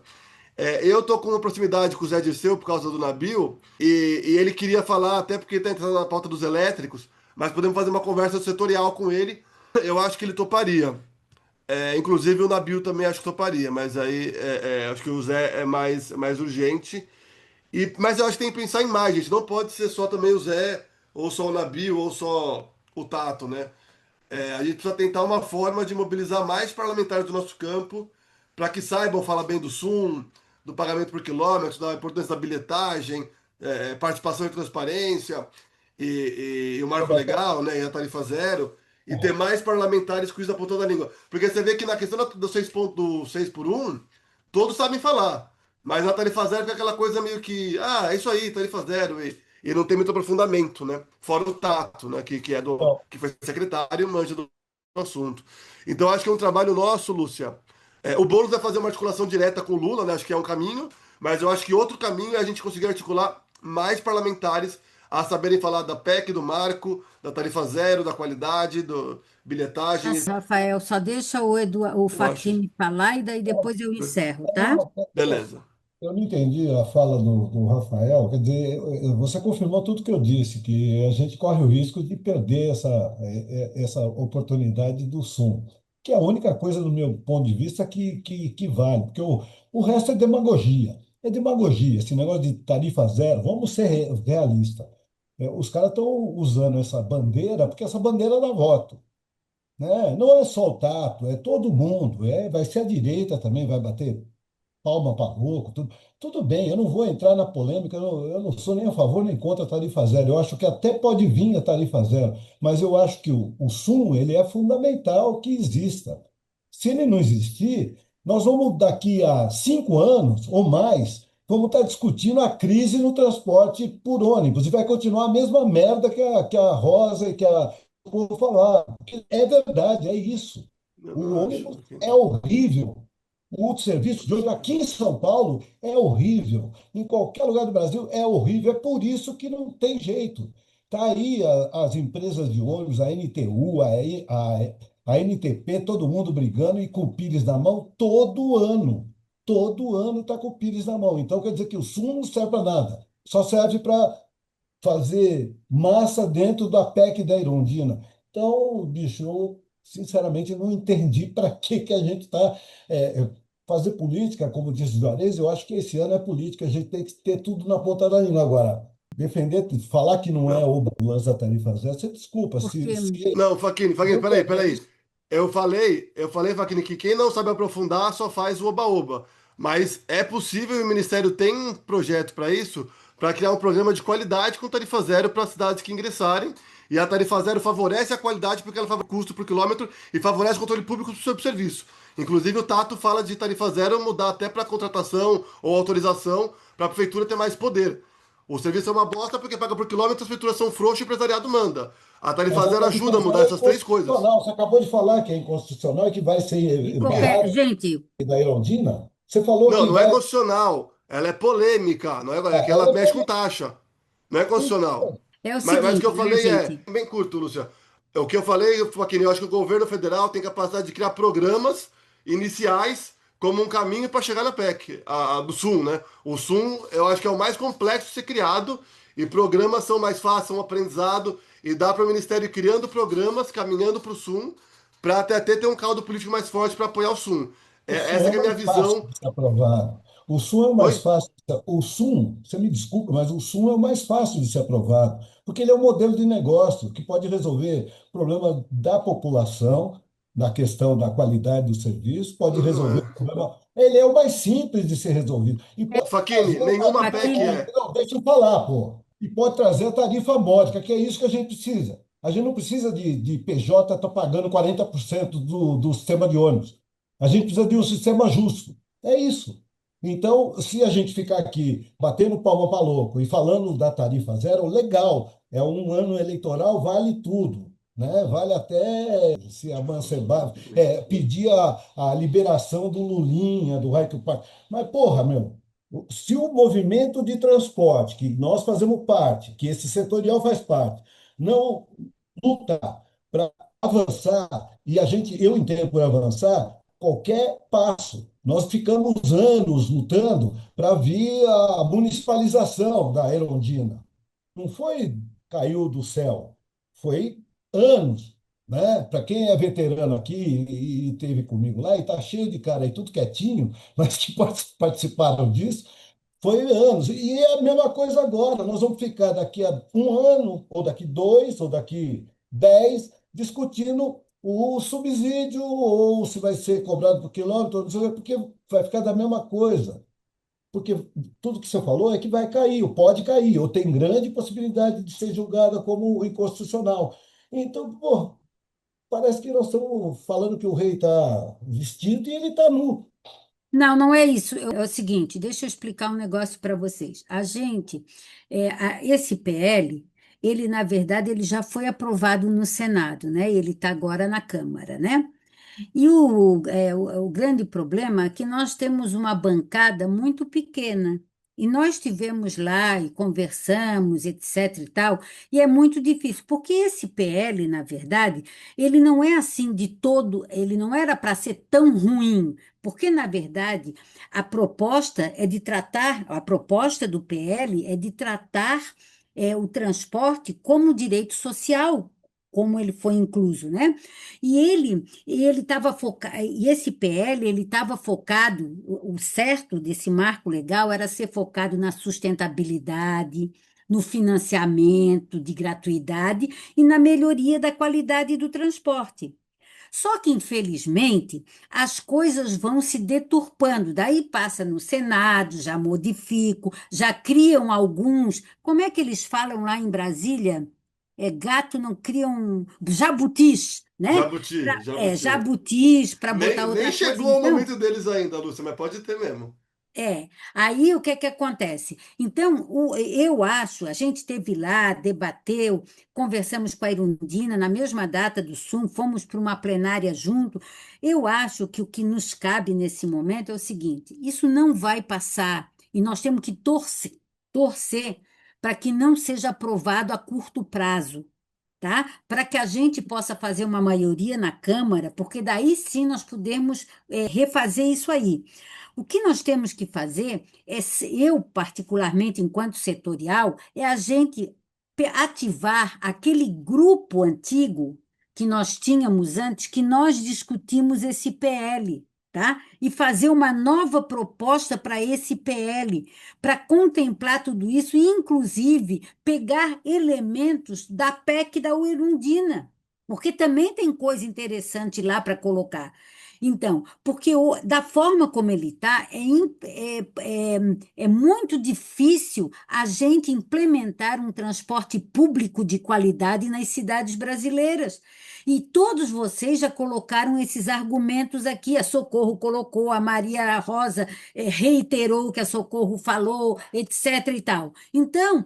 Eu tô com uma proximidade com o Zé Dirceu por causa do Nabil, e ele queria falar, até porque está entrando na pauta dos elétricos, mas podemos fazer uma conversa setorial com ele. Eu acho que ele toparia. Inclusive o Nabil também acho que toparia, mas aí acho que o Zé é mais urgente. Mas eu acho que tem que pensar em mais, gente. Não pode ser só também o Zé, ou só o Nabil, ou só o Tato, né? A gente precisa tentar uma forma de mobilizar mais parlamentares do nosso campo para que saibam falar bem do SUM, do pagamento por quilômetro, da importância da bilhetagem, participação e transparência, e o marco legal, né, e a tarifa zero, e ter mais parlamentares com isso na ponta da língua. Porque você vê que na questão do 6 por um todos sabem falar, mas na tarifa zero fica aquela coisa meio que, é isso aí, tarifa zero, e não tem muito aprofundamento, né? Fora o Tato, né? Que foi secretário e manja do assunto. Então, acho que é um trabalho nosso, Lúcia. O Boulos vai fazer uma articulação direta com o Lula, né? Acho que é um caminho, mas eu acho que outro caminho é a gente conseguir articular mais parlamentares a saberem falar da PEC, do marco, da tarifa zero, da qualidade, do bilhetagem. Rafael, só deixa o Eu acho. Facchini falar e daí depois eu encerro, tá? Não, Beleza. eu não entendi a fala do Rafael. Quer dizer, você confirmou tudo que eu disse, que a gente corre o risco de perder essa oportunidade do Sum, que é a única coisa, do meu ponto de vista, que vale, porque o resto é demagogia. É demagogia, esse negócio de tarifa zero. Vamos ser realistas. Os caras estão usando essa bandeira, porque essa bandeira dá voto, né? Não é só o Tato, é todo mundo. Vai ser a direita também, vai bater palma para louco, tudo bem, eu não vou entrar na polêmica, eu não sou nem a favor nem contra a tarifa zero. Eu acho que até pode vir a tarifa zero, mas eu acho que o SUM ele é fundamental que exista. Se ele não existir, nós vamos, daqui a 5 anos ou mais, vamos estar discutindo a crise no transporte por ônibus, e vai continuar a mesma merda que a Rosa e que a o povo falar. É verdade, é isso. Eu O não acho. ônibus é horrível. O serviço de hoje aqui em São Paulo é horrível. Em qualquer lugar do Brasil é horrível. É por isso que não tem jeito. Tá aí as empresas de ônibus, a NTU, a NTP, todo mundo brigando e com o Pires na mão todo ano. Todo ano está com o Pires na mão. Então quer dizer que o SUM não serve para nada. Só serve para fazer massa dentro da PEC da Irondina. Então, bicho, eu sinceramente não entendi para que a gente está. Fazer política, como disse o Juarez, eu acho que esse ano é política, a gente tem que ter tudo na ponta da língua agora. Defender, falar que não é Não. o balanço da tarifa zero, você desculpa. Porque Não, Faquini, peraí. Eu falei, Faquini, que quem não sabe aprofundar só faz o oba-oba. Mas é possível, e o Ministério tem um projeto para isso, para criar um programa de qualidade com tarifa zero para as cidades que ingressarem. E a tarifa zero favorece a qualidade porque ela favorece o custo por quilômetro e favorece o controle público sobre o serviço. Inclusive, o Tato fala de tarifa zero mudar até para contratação ou autorização para a prefeitura ter mais poder. O serviço é uma bosta porque paga por quilômetro, as prefeituras são frouxas e o empresariado manda. A Mas tarifa a zero tarifa ajuda a mudar zero é essas três coisas. inconstitucional. Você acabou de falar que é inconstitucional e que vai ser barrado gente, da Irondina. Você falou Não, que não é vai. constitucional. Ela é polêmica. Não é que ela Ela mexe com taxa. Não é constitucional. é o Mas o que seguinte, eu né, falei gente? bem curto, Lúcia. O que eu falei, Joaquim, eu acho que o governo federal tem capacidade de criar programas iniciais como um caminho para chegar na PEC, a do SUM, né? O SUM, eu acho que é o mais complexo de ser criado e programas são mais fáceis, são um aprendizado e dá para o Ministério ir criando programas, caminhando para o SUM, para até ter um caldo político mais forte para apoiar o SUM. O SUM Essa é que é a minha mais fácil visão. de ser aprovado. O SUM é o Oi? mais fácil. O SUM, você me desculpa, mas o SUM é o mais fácil de ser aprovado, porque ele é um modelo de negócio que pode resolver o problema da população, da questão da qualidade do serviço, pode Não resolver é. o problema. Ele é o mais simples de ser resolvido. E pode Faquini, trazer nenhuma PEC é. não, deixa eu falar, pô. E pode trazer a tarifa módica, que é isso que a gente precisa. A gente não precisa de PJ tá pagando 40% do sistema de ônibus. A gente precisa de um sistema justo. É isso. Então, se a gente ficar aqui batendo palma para louco e falando da tarifa zero, legal. É um ano eleitoral, vale tudo. Né? Vale até se amancebar, pedir a liberação do Lulinha, do Raio Parque. Mas, porra, meu, se o movimento de transporte, que nós fazemos parte, que esse setorial faz parte, não lutar para avançar, e eu entendo por avançar, qualquer passo. Nós ficamos anos lutando para vir a municipalização da Erondina. Não foi caiu do céu, foi anos, né? Para quem é veterano aqui e teve comigo lá, e tá cheio de cara aí, tudo quietinho, mas que participaram disso, foi anos. E é a mesma coisa agora. Nós vamos ficar daqui a um ano, ou daqui dois, ou daqui 10, discutindo o subsídio, ou se vai ser cobrado por quilômetro, não sei o quê, porque vai ficar da mesma coisa. Porque tudo que você falou é que vai cair, ou pode cair, ou tem grande possibilidade de ser julgada como inconstitucional. Então, pô, parece que nós estamos falando que o rei está vestido e ele está nu. Não, não é isso. É o seguinte, deixa eu explicar um negócio para vocês. A gente, esse PL, ele, na verdade, ele já foi aprovado no Senado, né? Ele está agora na Câmara, né? E o grande problema é que nós temos uma bancada muito pequena. E nós tivemos lá e conversamos, etc. e tal, e é muito difícil, porque esse PL, na verdade, ele não é assim de todo, ele não era para ser tão ruim, porque, na verdade, a proposta do PL é de tratar o transporte como direito social, como ele foi incluso, né? E ele estava focado, e esse PL ele estava focado, o certo desse marco legal era ser focado na sustentabilidade, no financiamento de gratuidade e na melhoria da qualidade do transporte. Só que, infelizmente, as coisas vão se deturpando. Daí passa no Senado, já modificam, já criam alguns. Como é que eles falam lá em Brasília? Gato não criam jabutis, né? Jabuti, jabuti. Jabutis para botar Nem outra coisa. chegou o Então, momento deles ainda, Lúcia, mas pode ter mesmo. aí o que é que acontece? Então, eu acho, a gente esteve lá, debateu, conversamos com a Irundina na mesma data do Sum, fomos para uma plenária junto. Eu acho que o que nos cabe nesse momento é o seguinte: isso não vai passar e nós temos que torcer para que não seja aprovado a curto prazo. Tá? Para que a gente possa fazer uma maioria na Câmara, porque daí sim nós podemos refazer isso aí. O que nós temos que fazer, eu particularmente enquanto setorial, é a gente ativar aquele grupo antigo que nós tínhamos antes, que nós discutimos esse PL, tá? E fazer uma nova proposta para esse PL, para contemplar tudo isso, e inclusive pegar elementos da PEC da Uirundina, porque também tem coisa interessante lá para colocar. Então, porque da forma como ele está, é muito difícil a gente implementar um transporte público de qualidade nas cidades brasileiras. E todos vocês já colocaram esses argumentos aqui. A Socorro colocou, a Maria Rosa reiterou o que a Socorro falou, etc. e tal. Então,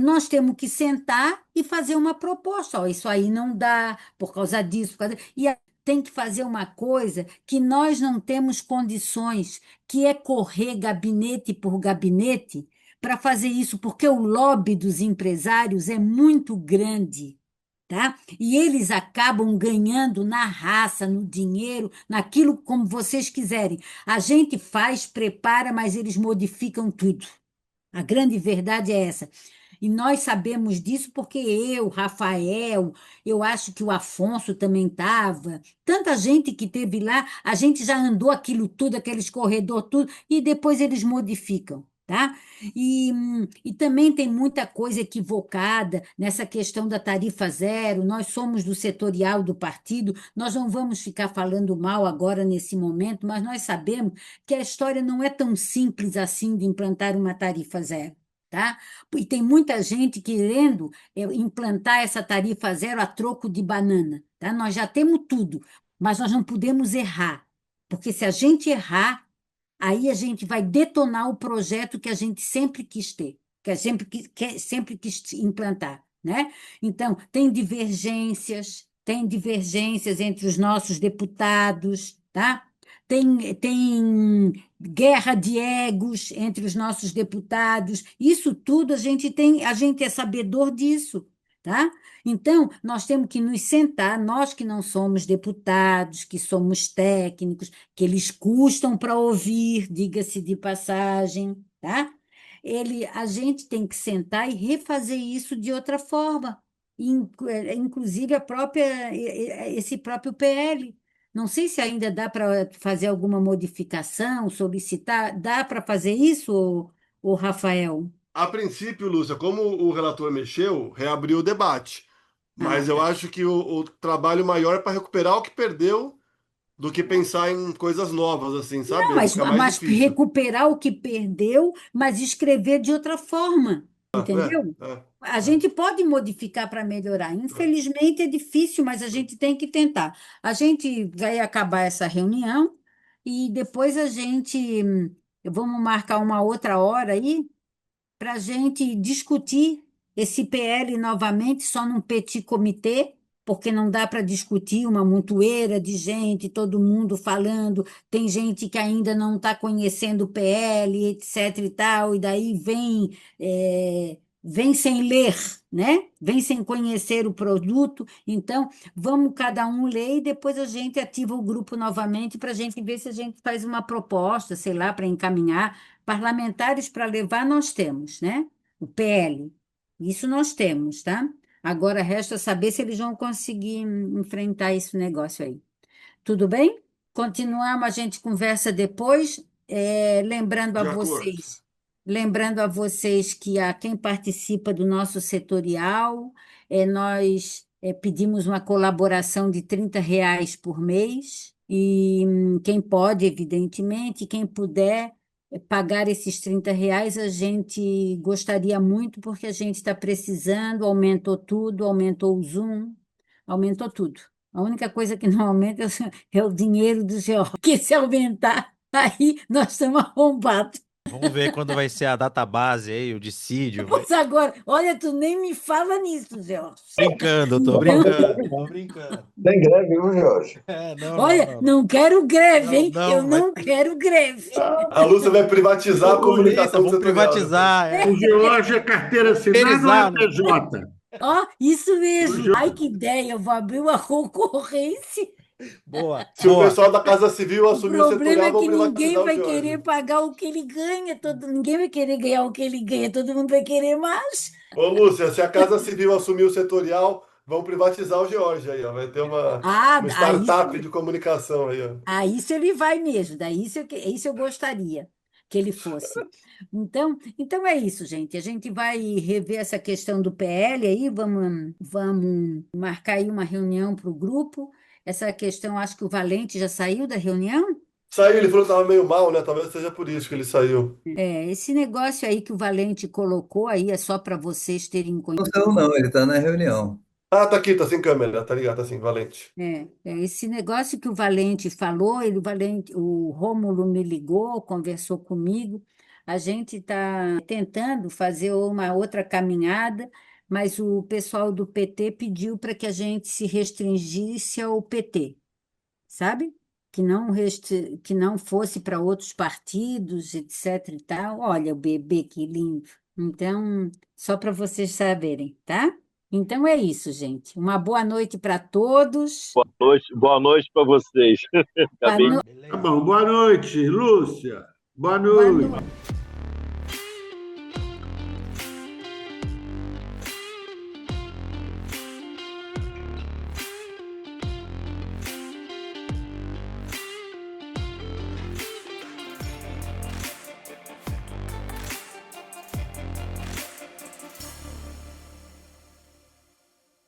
nós temos que sentar e fazer uma proposta. Ó, isso aí não dá por causa disso. E tem que fazer uma coisa que nós não temos condições, que é correr gabinete por gabinete para fazer isso, porque o lobby dos empresários é muito grande. Tá? E eles acabam ganhando na raça, no dinheiro, naquilo como vocês quiserem. A gente faz, prepara, mas eles modificam tudo. A grande verdade é essa. E nós sabemos disso porque Rafael, eu acho que o Afonso também estava, tanta gente que teve lá, a gente já andou aquilo tudo, aqueles corredor tudo, e depois eles modificam, tá? E também tem muita coisa equivocada nessa questão da tarifa zero. Nós somos do setorial do partido, nós não vamos ficar falando mal agora nesse momento, mas nós sabemos que a história não é tão simples assim de implantar uma tarifa zero. Tá? E tem muita gente querendo implantar essa tarifa zero a troco de banana. Tá? Nós já temos tudo, mas nós não podemos errar, porque se a gente errar, aí a gente vai detonar o projeto que a gente sempre quis ter, sempre quis implantar. Né? Então, tem divergências entre os nossos deputados, tá? Tem guerra de egos entre os nossos deputados. Isso tudo a gente é sabedor disso. tá? Então, nós temos que nos sentar, nós que não somos deputados, que somos técnicos, que eles custam para ouvir, diga-se de passagem, tá? A gente tem que sentar e refazer isso de outra forma, inclusive esse próprio PL. Não sei se ainda dá para fazer alguma modificação, solicitar. Dá para fazer isso, ô Rafael? A princípio, Lúcia, como o relator mexeu, reabriu o debate. Ah, Mas eu tá. acho que o trabalho maior é para recuperar o que perdeu do que pensar em coisas novas, assim, Não, sabe? Fica mais mas difícil. recuperar o que perdeu, mas escrever de outra forma, entendeu? É, é, A é. gente pode modificar para melhorar. Infelizmente é difícil, mas a gente tem que tentar. A gente vai acabar essa reunião e depois vamos marcar uma outra hora aí para a gente discutir esse PL novamente, só num petit comitê, porque não dá para discutir uma montoeira de gente, todo mundo falando, tem gente que ainda não está conhecendo o PL, etc. e tal, e daí vem sem ler, né? Vem sem conhecer o produto. Então, vamos cada um ler e depois a gente ativa o grupo novamente para a gente ver se a gente faz uma proposta, sei lá, para encaminhar. Parlamentares para levar nós temos, né? O PL. Isso nós temos, tá? Agora resta saber se eles vão conseguir enfrentar esse negócio aí. Tudo bem? Continuamos, a gente conversa depois. De acordo. Lembrando a vocês que a quem participa do nosso setorial, nós pedimos uma colaboração de R$ 30 por mês, e quem pode, evidentemente, quem puder pagar esses R$ 30, a gente gostaria muito, porque a gente está precisando, aumentou tudo, aumentou o Zoom, aumentou tudo. A única coisa que não aumenta é o dinheiro do George, que se aumentar, aí nós estamos arrombados. Vamos ver quando vai ser a database aí, o dissídio. Pois agora, olha, tu nem me fala nisso, George. Brincando, eu tô Então, brincando, tô brincando. Tem greve, viu, Jorge? olha, não quero greve, hein? Eu vai não quero greve. A Lúcia vai privatizar a comunicação vamos setorial. privatizar, O George é carteira assinada ou é PJ? Ó, isso mesmo. O Ai, que ideia, eu vou abrir uma concorrência. Boa, Se o boa. pessoal da Casa Civil O assumir o problema setorial, é vão que ninguém privatizar o vai George. querer pagar o que ele ganha, ninguém vai querer ganhar o que ele ganha, todo mundo vai querer mais. Ô, Lúcia, se a Casa Civil assumir o setorial, vão privatizar o George aí, ó. Vai ter uma Ah, startup de comunicação aí, ó. isso ele vai mesmo, isso eu gostaria que ele fosse. Então é isso, gente. A gente vai rever essa questão do PL aí, vamos marcar aí uma reunião para o grupo. Essa questão, acho que o Valente já saiu da reunião. Saiu, ele falou que estava meio mal, né? Talvez seja por isso que ele saiu. Esse negócio aí que o Valente colocou aí é só para vocês terem Não conhecimento. saiu, não, ele está na reunião. Ah, tá aqui, tá sem câmera, tá ligado, tá assim, valente. Esse negócio que o Valente falou, o Rômulo me ligou, conversou comigo. A gente está tentando fazer uma outra caminhada, mas o pessoal do PT pediu para que a gente se restringisse ao PT, sabe? Que não fosse para outros partidos, etc. e tal. Olha, o bebê, que lindo. Então, só para vocês saberem, tá? Então é isso, gente. Uma boa noite para todos. Boa noite para vocês. Boa Acabei no- Tá bom, boa noite, Lúcia. Boa boa noite. noite.